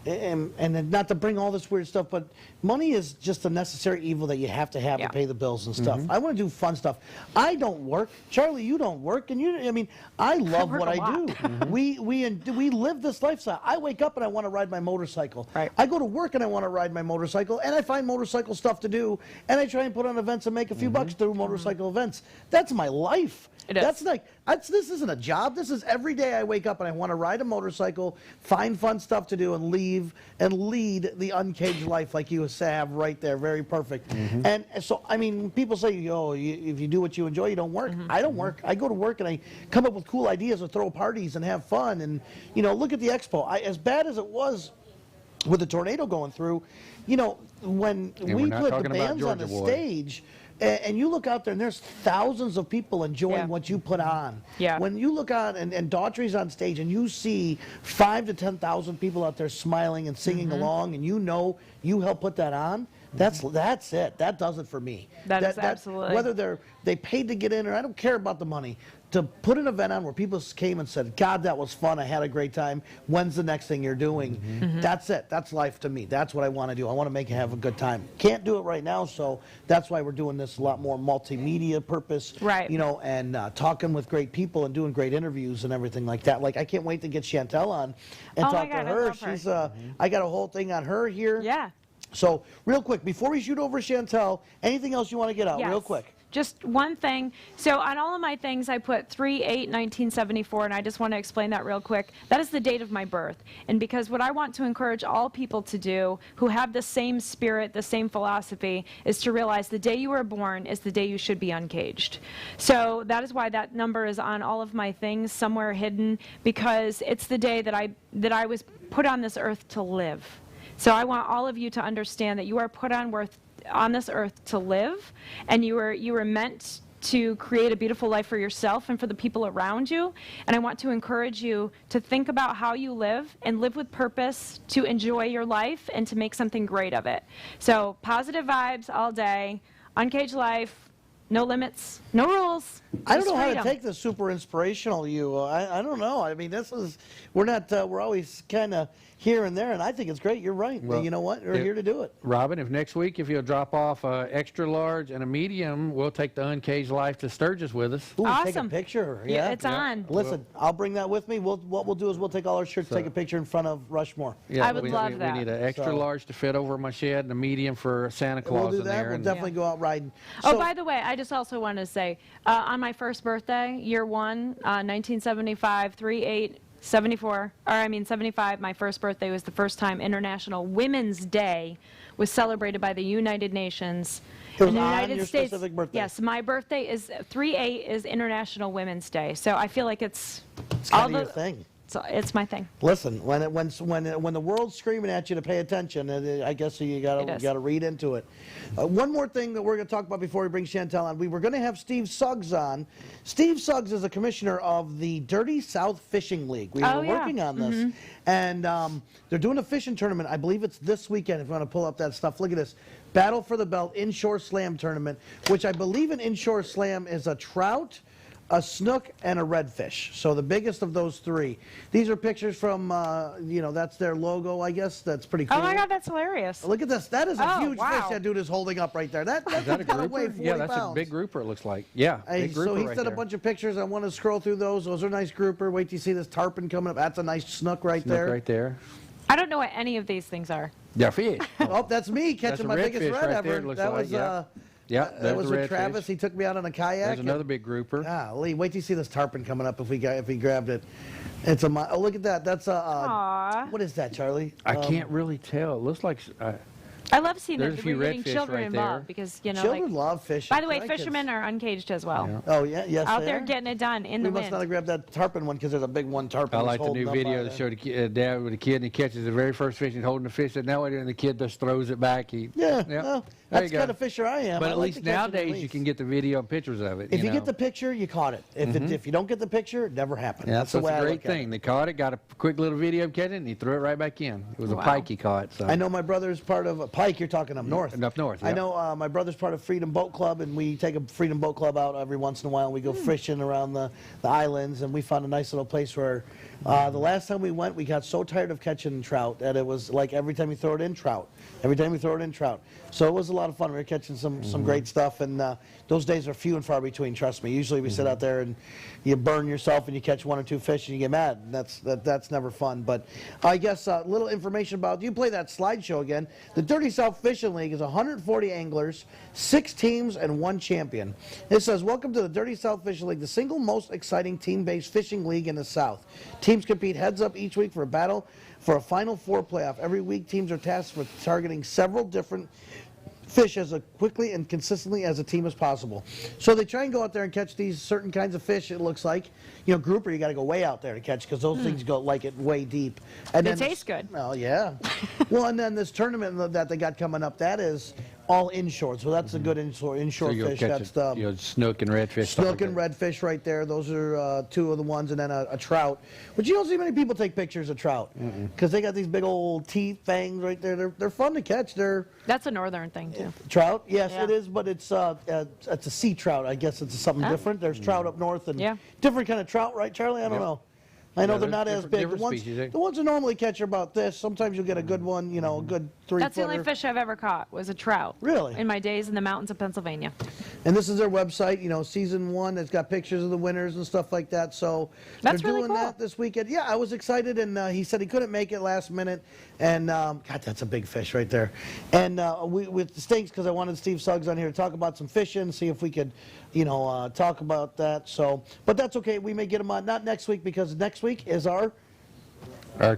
and not to bring all this weird stuff, but money is just a necessary evil that you have to pay the bills and stuff. I want to do fun stuff. I don't work. Charlie, you don't work, and I mean, I love what I do. We live this lifestyle. I wake up and I want to ride my motorcycle. Right. I go to work and I want to ride my motorcycle, and I find motorcycle stuff to do, and I try and put on events and make a few bucks through motorcycle events. That's my life. It is. That's like, this isn't a job. This is every day I wake up and I want to ride a motorcycle, find fun stuff to do, and lead the uncaged life like you have right there. Very perfect. And so, I mean, people say, oh, if you do what you enjoy, you don't work. I don't work. I go to work and I come up with cool ideas or throw parties and have fun. And, you know, look at the expo. As bad as it was with the tornado going through, you know, when we put the bands on the stage, And you look out there, and there's thousands of people enjoying what you put on. Yeah. When you look out, and Daughtry's on stage, and you see 5,000 to 10,000 people out there smiling and singing along, and you know you help put that on, that's it. That does it for me. That is absolutely. Whether they paid to get in, or I don't care about the money, to put an event on where people came and said, God, that was fun, I had a great time, when's the next thing you're doing? That's it. That's life to me. That's what I want to do. I want to make you have a good time. Can't do it right now, so that's why we're doing this a lot more multimedia purpose, right? You know, and talking with great people and doing great interviews and everything like that. Like, I can't wait to get Chantel on and talk to her. She's I got a whole thing on her here. Yeah. So, real quick, before we shoot over Chantel, anything else you want to get out, real quick? Just one thing. So on all of my things, I put 3/8/1974, and I just want to explain that real quick. That is the date of my birth. And because what I want to encourage all people to do who have the same spirit, the same philosophy, is to realize the day you were born is the day you should be uncaged. So that is why that number is on all of my things, somewhere hidden, because it's the day that I was put on this earth to live. So I want all of you to understand that you are put on this earth to live, and you were meant to create a beautiful life for yourself and for the people around you. And I want to encourage you to think about how you live and live with purpose, to enjoy your life and to make something great of it. So positive vibes all day, uncaged life, no limits, no rules. I don't know how freedom. to take this super inspirational, you. I don't know. I mean, we're always kind of here and there, and I think it's great. You're right. Well, you know what? We're here to do it. Robin, if next week, if you'll drop off extra large and a medium, we'll take the Uncaged Life to Sturgis with us. Ooh, Awesome. Take a picture. Yeah, it's on. Listen, I'll bring that with me. What we'll do is we'll take all our shirts, take a picture in front of Rushmore. Yeah, I would love that. We need an extra large to fit over my shed and a medium for Santa Claus We'll do in that. there. We'll and definitely go out riding. Oh, So, by the way, I just also want to say, on my first birthday, year 1, 1975, 75, my first birthday was the first time International Women's Day was celebrated by the United Nations. It was in the on United your States. specific birthday. Yes, my birthday is 3/8 is International Women's Day. So I feel like it's kind of your thing. It's my thing. Listen, when the world's screaming at you to pay attention, I guess you gotta read into it. One more thing that we're gonna talk about before we bring Chantel on. We were gonna have Steve Suggs on. Steve Suggs is a commissioner of the Dirty South Fishing League. We were working on this, and they're doing a fishing tournament. I believe it's this weekend. If you want to pull up that stuff, look at this. Battle for the Belt Inshore Slam Tournament, which I believe an inshore slam is a trout, a snook, and a redfish. So the biggest of those three. These are pictures from, that's their logo, I guess. That's pretty cool. Oh my God, that's hilarious. Look at this. That is a huge wow. fish that dude is holding up right there. That's that a gotta weigh grouper? 40 Yeah, that's pounds. a big grouper, it looks like. Yeah, big grouper So he right sent a there. bunch of pictures. I want to scroll through those. Those are nice grouper. Wait till you see this tarpon coming up. That's a nice snook right Snook there. right there. I don't know what any of these things are. Yeah, fish. Oh, that's me catching a my biggest redfish red right ever. there, it looks That like, was yeah, that there's was a with redfish. Travis. He took me out on a kayak. There's another big grouper. Golly, wait till you see this tarpon coming up if he grabbed it. It's a oh, look at that. That's Aww. what is that, Charlie? I can't really tell. It looks like I love seeing There's that a few we're getting redfish children right involved there. because, you know, Children like, love fishing. by the way, My kids- fishermen are uncaged as well. Yeah. Oh, yeah, yes, Out they there are. getting it done in We the must wind. not have grabbed that tarpon one because there's a big one tarpon. I that's like the holding new up video by that there. showed a dad with a kid and he catches the very first fish and holding the fish, and now and the kid just throws it back. Yeah, well, There that's you the kind go. of fisher I am. But I at like least to catch and nowadays you release. can get the video and pictures of it. If you know. get the picture, you caught it. If you don't get the picture, it never happened. Yeah, That's the so way it's a I great look at thing. it. They caught it, got a quick little video of catching it, and he threw it right back in. It was a Wow. pike he caught. So. I know my brother's part of a pike. You're talking up north. Up north, I yep. know my brother's part of Freedom Boat Club, and we take a Freedom Boat Club out every once in a while. And we go fishing around the islands, and we found a nice little place where the last time we went, we got so tired of catching trout that it was like every time you throw it in, trout. Every time we throw it in, trout. So it was a lot of fun. We were catching some great stuff, and those days are few and far between. Trust me. Usually we sit out there and you burn yourself and you catch one or two fish and you get mad. That's never fun. But I guess a little information about you play that slideshow again. The Dirty South Fishing League is 140 anglers, 6 teams, and 1 champion. It says, "Welcome to the Dirty South Fishing League, the single most exciting team-based fishing league in the South. Teams compete heads up each week for a battle for a Final Four playoff. Every week, teams are tasked with targeting several different fish as quickly and consistently as a team as possible." So they try and go out there and catch these certain kinds of fish, it looks like. You know, grouper, you got to go way out there to catch because those things go like it way deep. And They then taste good. Oh, yeah. Well, and then this tournament that they got coming up, that is all inshore. So that's a good inshore So you'll fish. catch That's the snook and redfish. stuff snook like and that. redfish right there. Those are two of the ones, and then a trout. But you don't see many people take pictures of trout because they got these big old teeth, fangs right there. They're fun to catch. That's a northern thing too. Trout, yes, Yeah. it is, but it's a sea trout. I guess it's something different. There's trout up north and different kind of trout, right, Charlie? I don't know. I know they're there's not as big. different species, eh? The ones that normally catch are about this. Sometimes you'll get a good one, you know, a good 3-footer. That's the only fish I've ever caught was a trout. Really? In my days in the mountains of Pennsylvania. And this is their website, you know, season 1. It's got pictures of the winners and stuff like that. So That's they're really doing cool. that this weekend. Yeah, I was excited, and he said he couldn't make it last minute. And God, that's a big fish right there. And it stinks because I wanted Steve Suggs on here to talk about some fishing, see if we could, you know, talk about that. So, but that's okay. We may get him on not next week because next week is our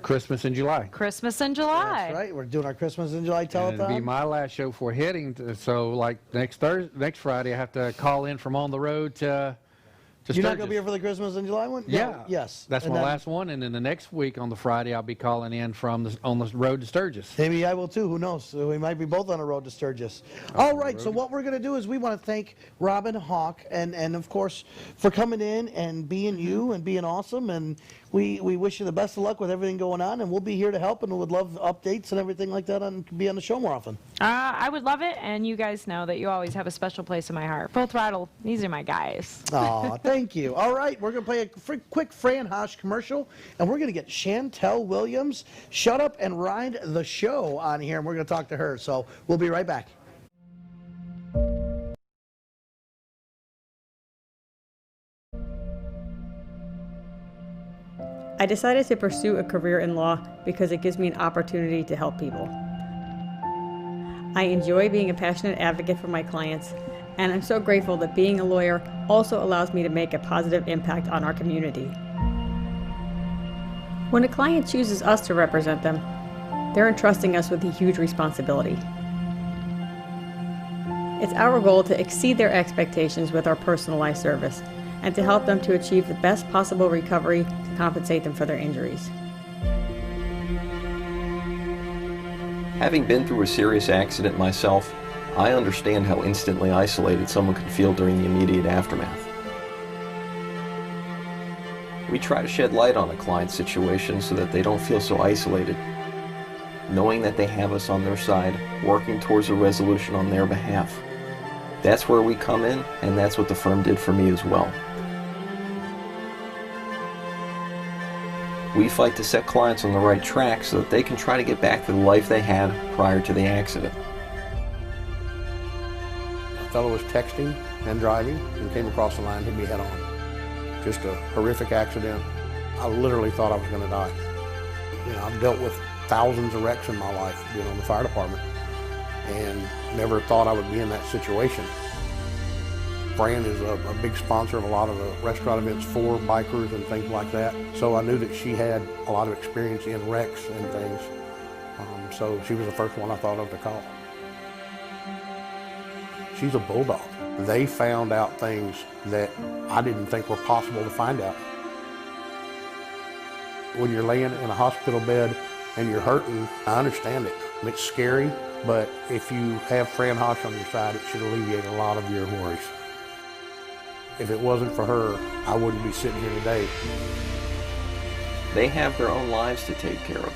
Christmas in July. Christmas in July. That's right. We're doing our Christmas in July And it'll be telethon. my last show for hitting. So like next Friday, I have to call in from on the road to You're not going to Sturgis. be here for the Christmas in July one? Yeah. No, yes. That's And my then last one, and then the next week on the Friday, I'll be calling in from on the road to Sturgis. Maybe I will too. Who knows? So we might be both on a road to Sturgis. All right. So what we're going to do is we want to thank Robin Hawk and of course for coming in and being you and being awesome. And we wish you the best of luck with everything going on. And we'll be here to help and would love updates and everything like that and be on the show more often. I would love it, and you guys know that you always have a special place in my heart. Full Throttle, these are my guys. Aw, thank you. All right, we're going to play a quick Fran Hosh commercial, and we're going to get Chantel Williams, Shut Up and Ride the Show on here, and we're going to talk to her. So we'll be right back. I decided to pursue a career in law because it gives me an opportunity to help people. I enjoy being a passionate advocate for my clients, and I'm so grateful that being a lawyer also allows me to make a positive impact on our community. When a client chooses us to represent them, they're entrusting us with a huge responsibility. It's our goal to exceed their expectations with our personalized service and to help them to achieve the best possible recovery to compensate them for their injuries. Having been through a serious accident myself, I understand how instantly isolated someone can feel during the immediate aftermath. We try to shed light on a client's situation so that they don't feel so isolated, knowing that they have us on their side, working towards a resolution on their behalf. That's where we come in, and that's what the firm did for me as well. We fight to set clients on the right track so that they can try to get back to the life they had prior to the accident. A fellow was texting and driving and came across the line, hit me head on. Just a horrific accident. I literally thought I was going to die. You know, I've dealt with thousands of wrecks in my life, being on the fire department, and never thought I would be in that situation. Fran is a big sponsor of a lot of the restaurant events for bikers and things like that. So I knew that she had a lot of experience in wrecks and things. So she was the first one I thought of to call. She's a bulldog. They found out things that I didn't think were possible to find out. When you're laying in a hospital bed and you're hurting, I understand it. It's scary, but if you have Fran Hosh on your side, it should alleviate a lot of your worries. If it wasn't for her, I wouldn't be sitting here today. They have their own lives to take care of,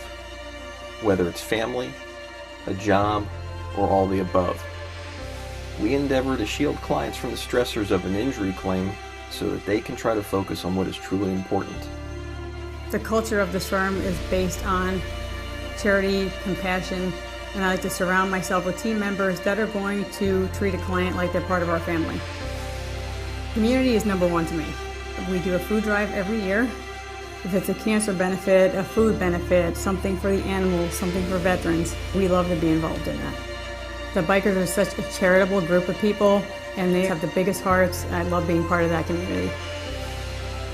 whether it's family, a job, or all the above. We endeavor to shield clients from the stressors of an injury claim so that they can try to focus on what is truly important. The culture of this firm is based on charity, compassion, and I like to surround myself with team members that are going to treat a client like they're part of our family. Community is number one to me. We do a food drive every year. If it's a cancer benefit, a food benefit, something for the animals, something for veterans, we love to be involved in that. The bikers are such a charitable group of people, and they have the biggest hearts. I love being part of that community.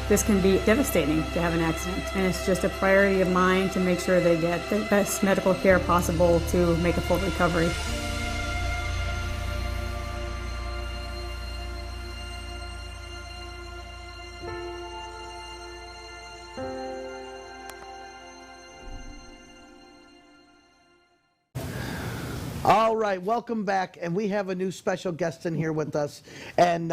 This can be devastating to have an accident, and it's just a priority of mine to make sure they get the best medical care possible to make a full recovery. All All right, welcome back, and we have a new special guest in here with us, and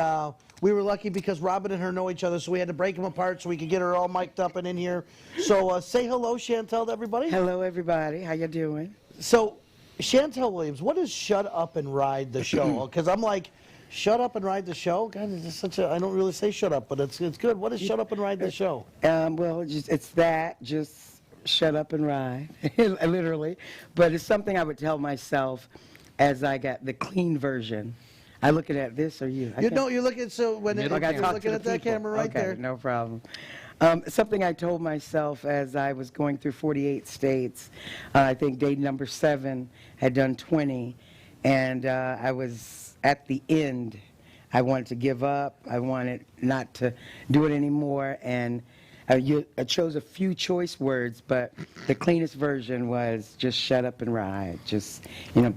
we were lucky because Robin and her know each other, so we had to break them apart so we could get her all mic'd up and in here. So say hello, Chantel, to everybody. Hello, everybody. How you doing? So, Chantel Williams, what is Shut Up and Ride the Show? Because I'm like, Shut Up and Ride the Show? God, it's such a, I don't really say shut up, but it's good. What is Shut Up and Ride the Show? Well, it's that, just shut up and ride, literally. But it's something I would tell myself as I got the clean version. I looking at this or you? You're looking, so when you're Okay, looking at that camera right okay, there. no problem. Something I told myself as I was going through 48 states. I think day number 7 had done 20, and I was at the end. I wanted to give up. I wanted not to do it anymore, and I chose a few choice words, but the cleanest version was just shut up and ride. Just,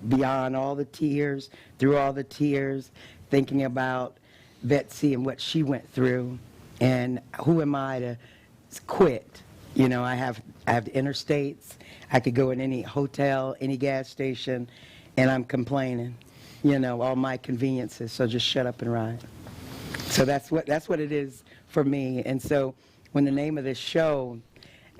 beyond all the tears, through all the tears, thinking about Betsy and what she went through, and who am I to quit? I have the interstates. I could go in any hotel, any gas station, and I'm complaining. All my conveniences. So just shut up and ride. So that's what it is for me. And so when the name of this show,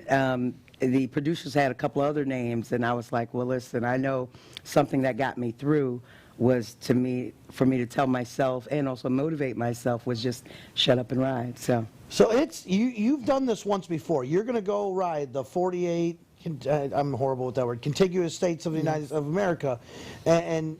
the producers had a couple other names, and I was like, well, listen, I know something that got me through was for me to tell myself and also motivate myself was just shut up and ride. So it's you've done this once before. You're going to go ride the 48. I'm horrible with that word. Contiguous states of the United States of America, and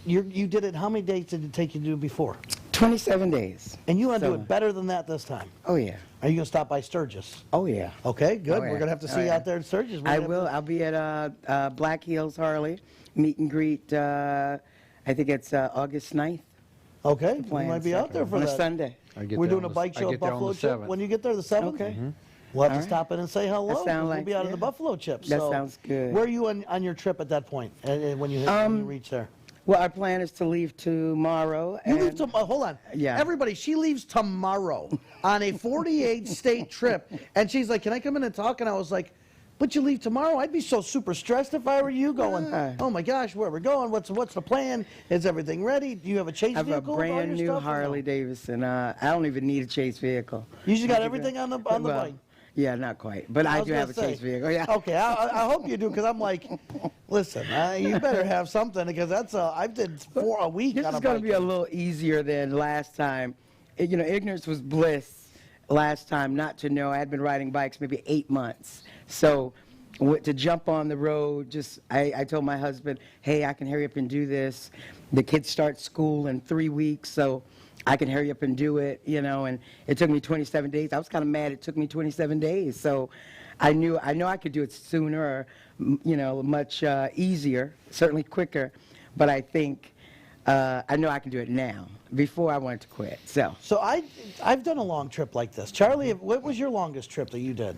you did it. How many days did it take you to do before? 27 days. And you want to do it better than that this time? Oh yeah. Are you going to stop by Sturgis? Oh yeah. Okay, good. Oh, yeah. We're going to have to see you out there in Sturgis. I will. I'll be at Black Hills Harley meet and greet. I think it's August 9th. Okay, we might be out there for on that. a Sunday. We're doing a bike show at Buffalo Chip. When you get there, the 7th? Okay. We'll have to stop in and say hello. We'll be out of the yeah. Buffalo Chip. That So sounds good. Where are you on your trip at that point, when you reach there? Well, our plan is to leave tomorrow. You leave tomorrow. Hold on. Yeah. Everybody, she leaves tomorrow on a 48-state trip. And she's like, can I come in and talk? And I was like, but you leave tomorrow? I'd be so super stressed if I were you going, oh my gosh, where we're going? What's the plan? Is everything ready? Do you have a chase vehicle? I have a brand new Harley Davidson. I don't even need a chase vehicle. You just got everything on the bike? Yeah, not quite. But I do have a chase vehicle, yeah. Okay, I hope you do, because I'm like, listen, you better have something, because I did a week This on a is going bike. to be a little easier than last time. Ignorance was bliss last time, not to know. I had been riding bikes maybe 8 months. So to jump on the road, I told my husband, hey, I can hurry up and do this. The kids start school in 3 weeks, so I can hurry up and do it, and it took me 27 days. I was kind of mad it took me 27 days. So I know I could do it sooner or, much easier, certainly quicker. But I think I know I can do it now. Before I wanted to quit. So I've done a long trip like this. Charlie, what was your longest trip that you did?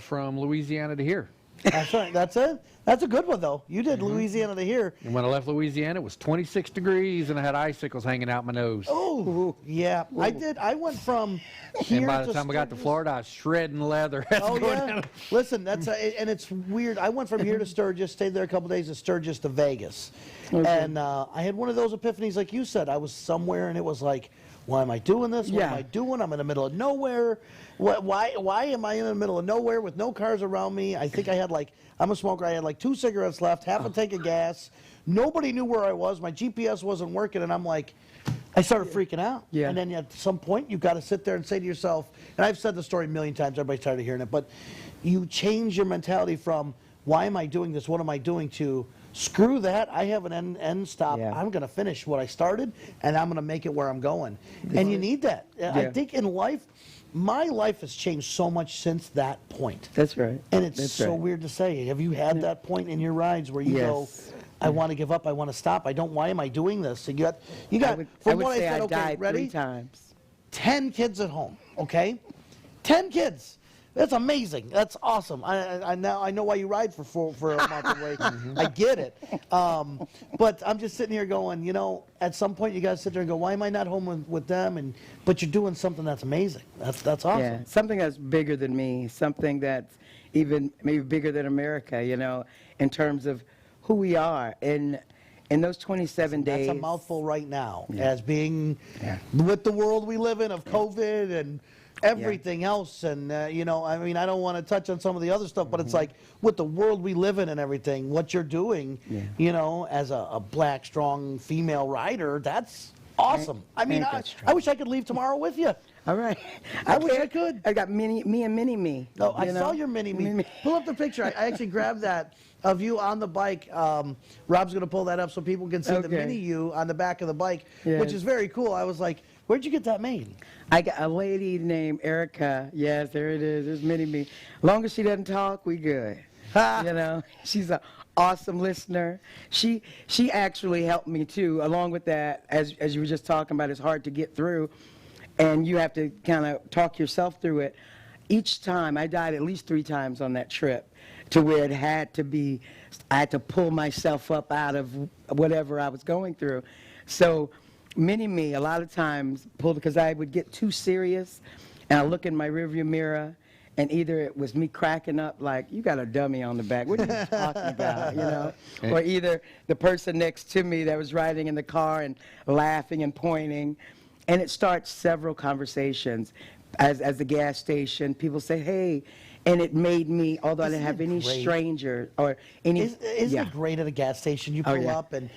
From Louisiana to here. That's right. That's it. That's a good one, though. You did Louisiana to here. And when I left Louisiana, it was 26 degrees, and I had icicles hanging out my nose. Oh, yeah. Ooh. I did. I went from here and by the to time I got to Sturgis. Florida, I was shredding leather. Oh, yeah. Listen, and it's weird. I went from here to Sturgis, stayed there a couple days, and Sturgis to Vegas. Okay. And I had one of those epiphanies, like you said. I was somewhere, and it was like, why am I doing this? What am I doing? I'm in the middle of nowhere. Why am I in the middle of nowhere with no cars around me? I think I had I'm a smoker. I had 2 cigarettes left, half a tank of gas. Nobody knew where I was. My GPS wasn't working, and I'm like, I started freaking out. Yeah. And then at some point, you've got to sit there and say to yourself, and I've said the story a million times, everybody's tired of hearing it, but you change your mentality from, why am I doing this? What am I doing? To, screw that. I have an end stop. Yeah. I'm going to finish what I started, and I'm going to make it where I'm going. And you need that. Yeah. I think in life, my life has changed so much since that point. That's right. And it's so weird to say. Have you had that point in your rides where you go, I want to give up, I want to stop, why am I doing this? So you got I would say I died ready? 3 times. 10 kids at home, okay? 10 kids. That's amazing. That's awesome. I know why you ride for a month away. I get it. But I'm just sitting here going, at some point you got to sit there and go, why am I not home with them? But you're doing something that's amazing. That's awesome. Yeah, something that's bigger than me, something that's even maybe bigger than America, in terms of who we are. And in those 27 days. That's a mouthful right now, as being with the world we live in of COVID and everything else. And, you know, I mean, I don't want to touch on some of the other stuff, but it's like with the world we live in and everything, what you're doing, you know, as a black, strong female rider, that's awesome. I mean, I wish I could leave tomorrow with you. All right. I wish I could. I got me and Mini-Me. Oh, I saw your Mini-Me. Pull up the picture. I actually grabbed that of you on the bike. Rob's going to pull that up so people can see the Mini-You on the back of the bike, which is very cool. I was like, where'd you get that made? I got a lady named Erica. Yes, there it is. There's Mini-Me. As long as she doesn't talk, we good. You know, she's an awesome listener. She actually helped me, too, along with that, as you were just talking about, it's hard to get through. And you have to kind of talk yourself through it. Each time, I died at least 3 times on that trip, to where it had to be, I had to pull myself up out of whatever I was going through. So Mini-Me, a lot of times, because I would get too serious, and I look in my rearview mirror, and either it was me cracking up like, you got a dummy on the back, what are you talking about, you know? Or either the person next to me that was riding in the car and laughing and pointing. And it starts several conversations. As the gas station, people say, hey, and it made me, although I didn't have any stranger or any. Isn't it great at a gas station? You pull up and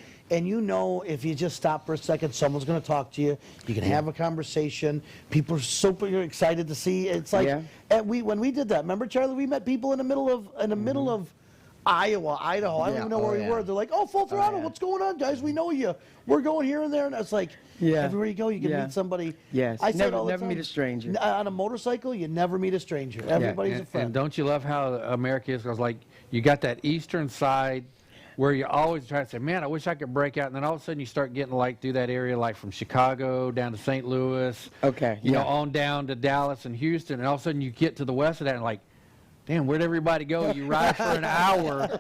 you know if you just stop for a second, someone's going to talk to you. You can have a conversation. People are super excited to see. It's like when we did that. Remember, Charlie? We met people in the middle of Iowa, Idaho. I don't even know where we were. They're like, oh, Full Throttle, what's going on, guys? We know you. We're going here and there. And it's like, everywhere you go, you can meet somebody. Yes. I said all the never time, meet a stranger. On a motorcycle, you never meet a stranger. Everybody's a friend. And don't you love how America is? Because, like, you got that eastern side where you always try to say, man, I wish I could break out. And then all of a sudden you start getting, like, through that area, like from Chicago down to St. Louis. You know, on down to Dallas and Houston. And all of a sudden you get to the west of that and, like, damn, where'd everybody go? You ride for an hour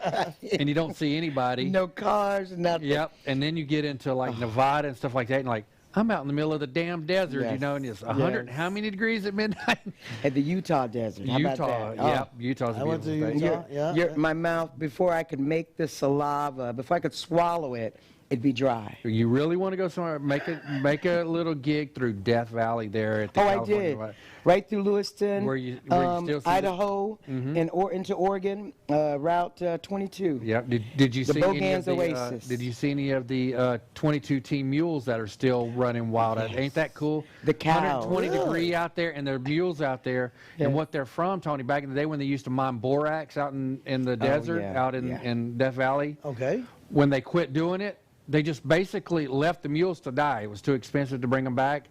and you don't see anybody. No cars, nothing. Yep. And then you get into like Nevada and stuff like that, and like, I'm out in the middle of the damn desert, you know, and it's 100, how many degrees at midnight? At the Utah desert. How about that? Yep. Utah's a beautiful state. My mouth, before I could make the saliva, before I could swallow it, it'd be dry. You really want to go somewhere, make a little gig through Death Valley there at the California. I did. Right through Lewiston, where you still see Idaho, and into Oregon, Route 22. Yeah. Did you see any of the Oasis. Did you see any of the 22 team mules that are still running wild? Ain't that cool? The cows. 120 degree out there, and there are mules out there. And what they're from, Tony, back in the day when they used to mine borax out in the desert, out in Death Valley. Okay. When they quit doing it, they just basically left the mules to die. It was too expensive to bring them back.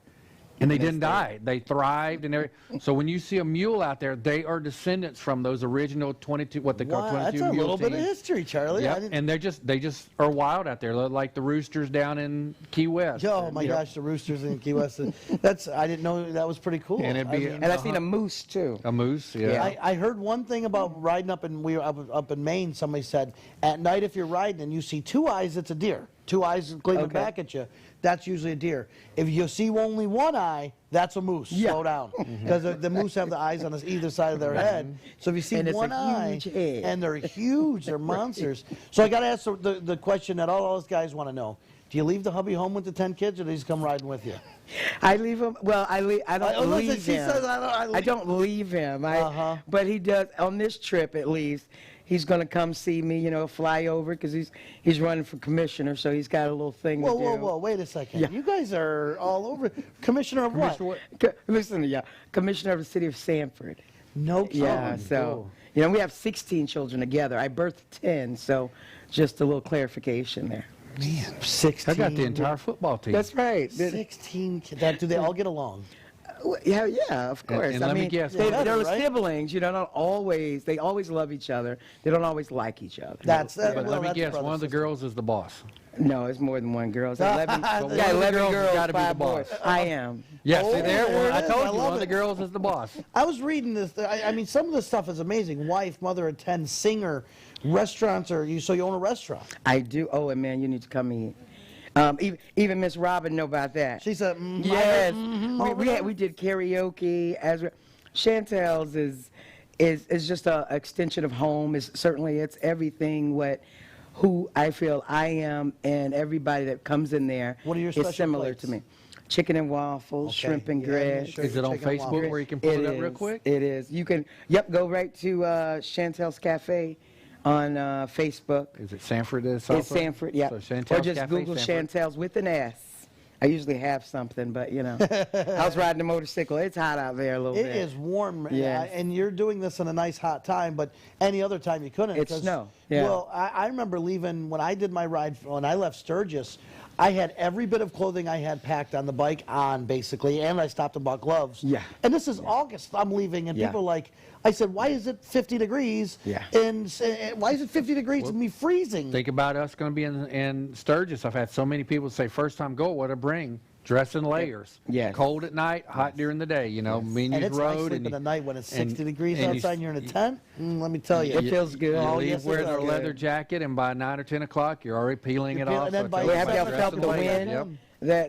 And they didn't die. They thrived and everything. So when you see a mule out there, they are descendants from those original 22, what they call 22 that's a mule little bit of teams. history, Charlie. Yep. And they just are wild out there, like the roosters down in Key West. Oh my gosh, the roosters in Key West. I didn't know that was pretty cool. And I've seen a moose too. A moose, yeah. I heard one thing about riding up up in Maine. Somebody said at night if you're riding and you see 2 eyes, it's a deer. 2 eyes gleaming back at you. That's usually a deer. If you see only 1 eye, that's a moose. Slow down. Because the moose have the eyes on either side of their head. So if you see 1 eye, and they're huge, they're monsters. So I got to ask the question that all those guys want to know. Do you leave the hubby home with the 10 kids, or do they just come riding with you? I leave him. Well, I don't leave him. I don't leave him. But he does on this trip at least. He's going to come see me, you know, fly over because he's running for commissioner, so he's got a little thing to do. Whoa, wait a second. You guys are all over. Commissioner of what? Listen, commissioner of the city of Sanford. No kidding. Yeah, so, you know, we have 16 children together. I birthed 10, so just a little clarification there. Man, 16. I got the entire football team. That's right. 16 kids. Do they all get along? Yeah, of course. And I let me mean, guess. they're siblings, you know, they always love each other. They don't always like each other. But let me guess, one of the girls is the boss. No, it's more than 1 girl. It's 11, 11 girls, gotta be the 5 boys. boss. I am. Yes, see there? I told you, one of it. the girls is the boss. I was reading this. I mean, some of this stuff is amazing. Wife, mother of 10, singer, restaurants, so you own a restaurant. I do. Oh, and man, you need to come eat. Even Miss Robin know about that. She said, yes. We did karaoke. Chantel's is just an extension of home. It's everything what who I feel I am, and everybody that comes in there What are your special is similar plates? to me. Chicken and waffles, Okay. shrimp and Yeah, grits. sure. Is it on Chicken and Facebook waffles. where you can pull it up real quick? It is. You can, go right to Chantel's Cafe on Facebook. Is it Sanford? It's Sanford, yeah. So Chantel's Or just Cafe, Google Sanford. Chantel's with an S. I usually have something, but you know, I was riding a motorcycle. It's hot out there a little It bit. is warm, Yes. and you're doing this in a nice hot time, but any other time you couldn't. It's 'cause- snow, yeah. Well, I remember leaving, when I did my ride, when I left Sturgis, I had every bit of clothing I had packed on the bike on, basically, and I stopped and bought gloves. Yeah. And this is August, I'm leaving, and Yeah. people are like, I said, why is it 50 degrees? Yeah. And why is it 50 degrees and me freezing? Think about us going to be in Sturgis. I've had so many people say, first time go, what to bring? Dress in layers. Yes. Cold at night, hot during the day. You know, me and And you it's nice road. sleeping at night when it's 60 degrees and outside and you're in a tent. Let me tell you. It feels good. You Oh, leave yes, it wearing a does. leather jacket, and by 9 or 10 o'clock, you're already peeling You're it off. and then so by it's Well, have like y'all seven dress felt in the layers. wind Yep.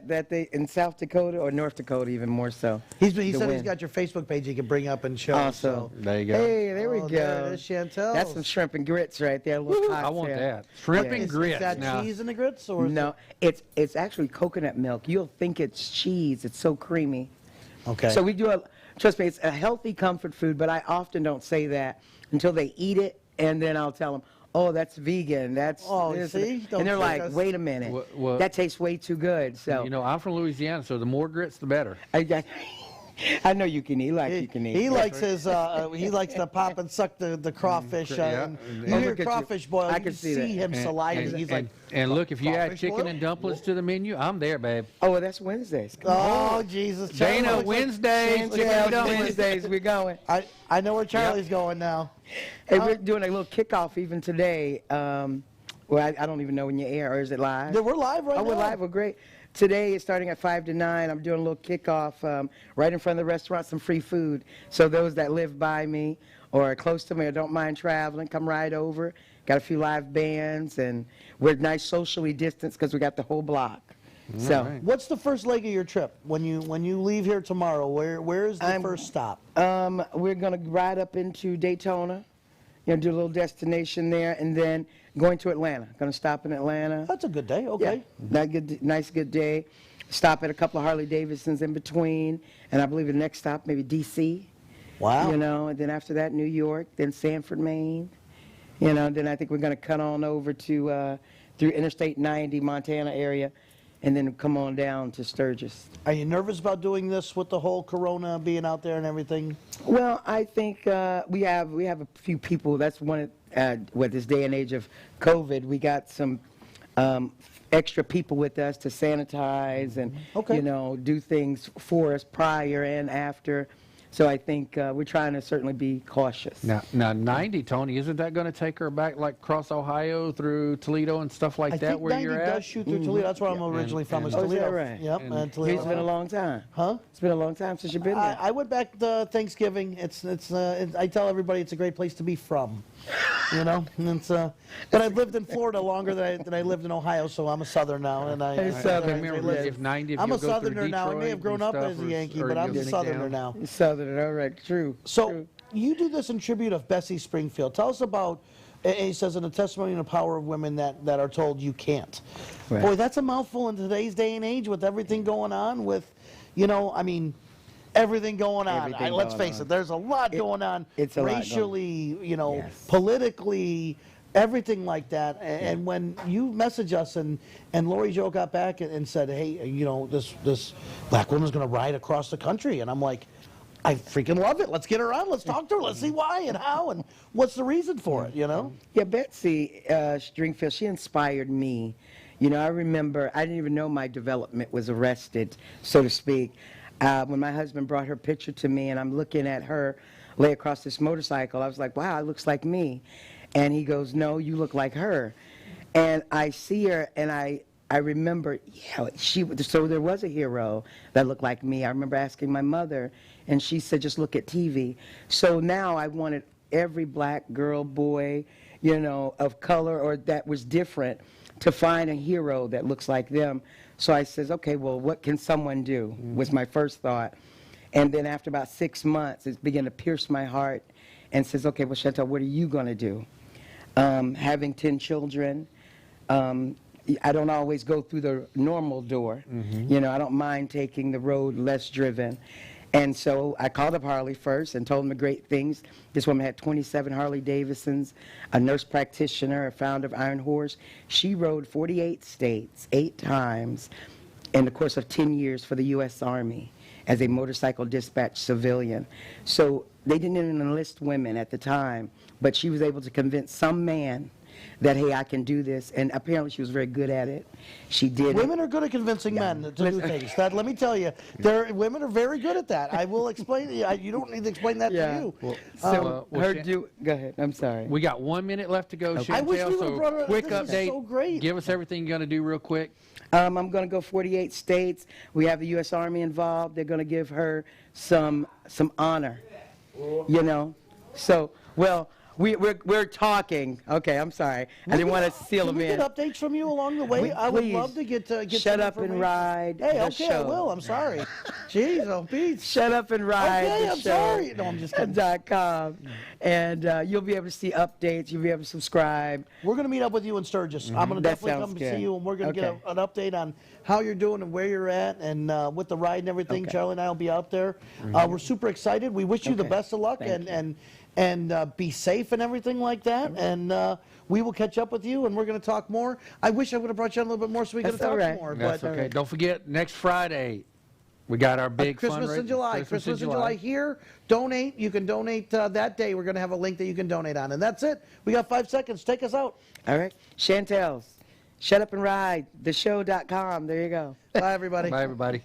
that they in South Dakota or North Dakota even more so? He The said he's wind. got your Facebook page he can bring up and show. Awesome. So. There you go. Hey, there we Oh, go. there it is, Chantel. That's some shrimp and grits right there. A little I want cocktail. that. Shrimp Yeah. and Is grits. that now, cheese in the grits? Or is No, it's actually coconut milk. You'll think it's cheese. It's so creamy. it- Okay. So we do trust me, it's a healthy comfort food, but I often don't say that until they eat it, and then I'll tell them, oh, that's vegan. That's Oh, this see? and Don't they're trick like, us. wait a minute, Well, that tastes way too good. So you know, I'm from Louisiana, so the more grits, the better. I know you can eat like you can eat. He likes his. He likes to pop and suck the crawfish. Yeah. And And- you and hear look at you. crawfish boil. I You can can see see that. him salivating. He's like, and look, if you add crawfish chicken boil? and dumplings to the menu, I'm there, babe. Oh, well, that's Wednesdays. Come on. oh Jesus, Dana, Charlie. Wednesdays, chicken and Chantel, dumplings. Wednesdays, we're going. I know where Charlie's going now. Hey, we're doing a little kickoff even today. Well, I don't even know when you air, or is it live? Yeah, we're live right Oh, now. we're live. Well, great. Today is starting at 5 to 9. I'm doing a little kickoff right in front of the restaurant, some free food. So those that live by me or are close to me or don't mind traveling, come right over. Got a few live bands, and we're nice socially distanced because we got the whole block. So right. What's the first leg of your trip? When you leave here tomorrow, where is the first stop? we're going to ride up into Daytona, do a little destination there, and then going to Atlanta. Going to stop in Atlanta. That's a good day. Okay. Yeah, nice, good day. Stop at a couple of Harley Davidsons in between, and I believe the next stop maybe D.C. Wow. And then after that New York, then Sanford, Maine. Then I think we're going to cut on over to through Interstate 90, Montana area, and then come on down to Sturgis. Are you nervous about doing this with the whole Corona being out there and everything? Well, I think we have a few people. That's one with this day and age of COVID. We got some extra people with us to sanitize and Okay. do things for us prior and after. So I think we're trying to certainly be cautious. Now 90, Tony, isn't that going to take her back like across Ohio through Toledo and stuff like I that think where 90 you're does at? shoot through Toledo. That's where I'm originally from, is and- Oh, is that Toledo. right? Yep, And- and Toledo. It's been a long time. Huh? It's been a long time since you've been there. I went back to Thanksgiving. I tell everybody it's a great place to be from. And it's but I've lived in Florida longer than I lived in Ohio, so I'm a Southern now. And I Hey, Southern. Remember, if 90, if I'm you'll a go through Southerner now. I may Detroit have grown and up stuff, as a or- Yankee, or but I'm you'll a get Southerner down. now. Southern, all right, true. So true. you do this in tribute of Bessie Springfield. Tell us about. He says in a testimony in the power of women that are told you can't. Right. Boy, that's a mouthful in today's day and age with everything going on. Everything going on. Everything Let's going face on. it. There's a lot going on. it's a lot going on. racially, Yes. politically, everything like that. And when you message us and Lori Jo got back and said, hey, this black woman's going to ride across the country, and I'm like, I freaking love it. Let's get her on. Let's talk to her. Let's see why and how and what's the reason for it, Yeah, Betsy Stringfield, she inspired me. I remember, I didn't even know my development was arrested, so to speak. When my husband brought her picture to me and I'm looking at her lay across this motorcycle, I was like, wow, it looks like me. And he goes, no, you look like her. And I see her and I remember, so there was a hero that looked like me. I remember asking my mother, and she said, just look at TV. So now I wanted every black girl, boy, of color or that was different to find a hero that looks like them. So I says, okay, well, what can someone do, was my first thought. And then after about 6 months, it began to pierce my heart and says, okay, well, Chantel, what are you going to do? having 10 children. I don't always go through the normal door. You know, I don't mind taking the road less driven. And so I called up Harley first and told them the great things. This woman had 27 Harley Davidsons, a nurse practitioner, a founder of Iron Horse. She rode 48 states 8 times in the course of 10 years for the U.S. Army as a motorcycle dispatch civilian. So they didn't even enlist women at the time, but she was able to convince some man that, hey, I can do this, and apparently she was very good at it. She did. Women are good at convincing men to do things. That, let me tell you, women are very good at that. I will explain. You don't need to explain that to you. Well, so go ahead. I'm sorry. We got 1 minute left to go. I wish we would have brought her. Quick This update. is so great. Give us everything you're going to do real quick. I'm going to go 48 states. We have the U.S. Army involved. They're going to give her some honor, you know. So, well, we're talking. Okay, I'm sorry. I didn't want to seal them in. Can we get updates from you along the way? I would love to get Shut Up and Ride. Hey, the okay, show. I will. I'm sorry. Jeez, oh, Pete. Shut Up and Ride. Okay, the I'm show. sorry. No, I'm just kidding. .com. And you'll be able to see updates. You'll be able to subscribe. We're going to meet up with you in Sturgis. I'm going to That definitely sounds come good. see you, and we're going to Okay. get an update on how you're doing and where you're at, and with the ride and everything. Okay. Charlie and I will be out there. We're super excited. We wish you the Okay. best of luck, Thank and be safe and everything like that. And we will catch up with you, and we're going to talk more. I wish I would have brought you on a little bit more so we could have That's all talked right. more. That's but okay. Don't forget, next Friday, we got our big Christmas fundraiser. in July. Christmas in July here. Donate. You can donate that day. We're going to have a link that you can donate on. And that's it. We got 5 seconds. Take us out. All right. Chantel's. Shut Up and Ride. Theshow.com. There you go. Bye, everybody. Bye, everybody.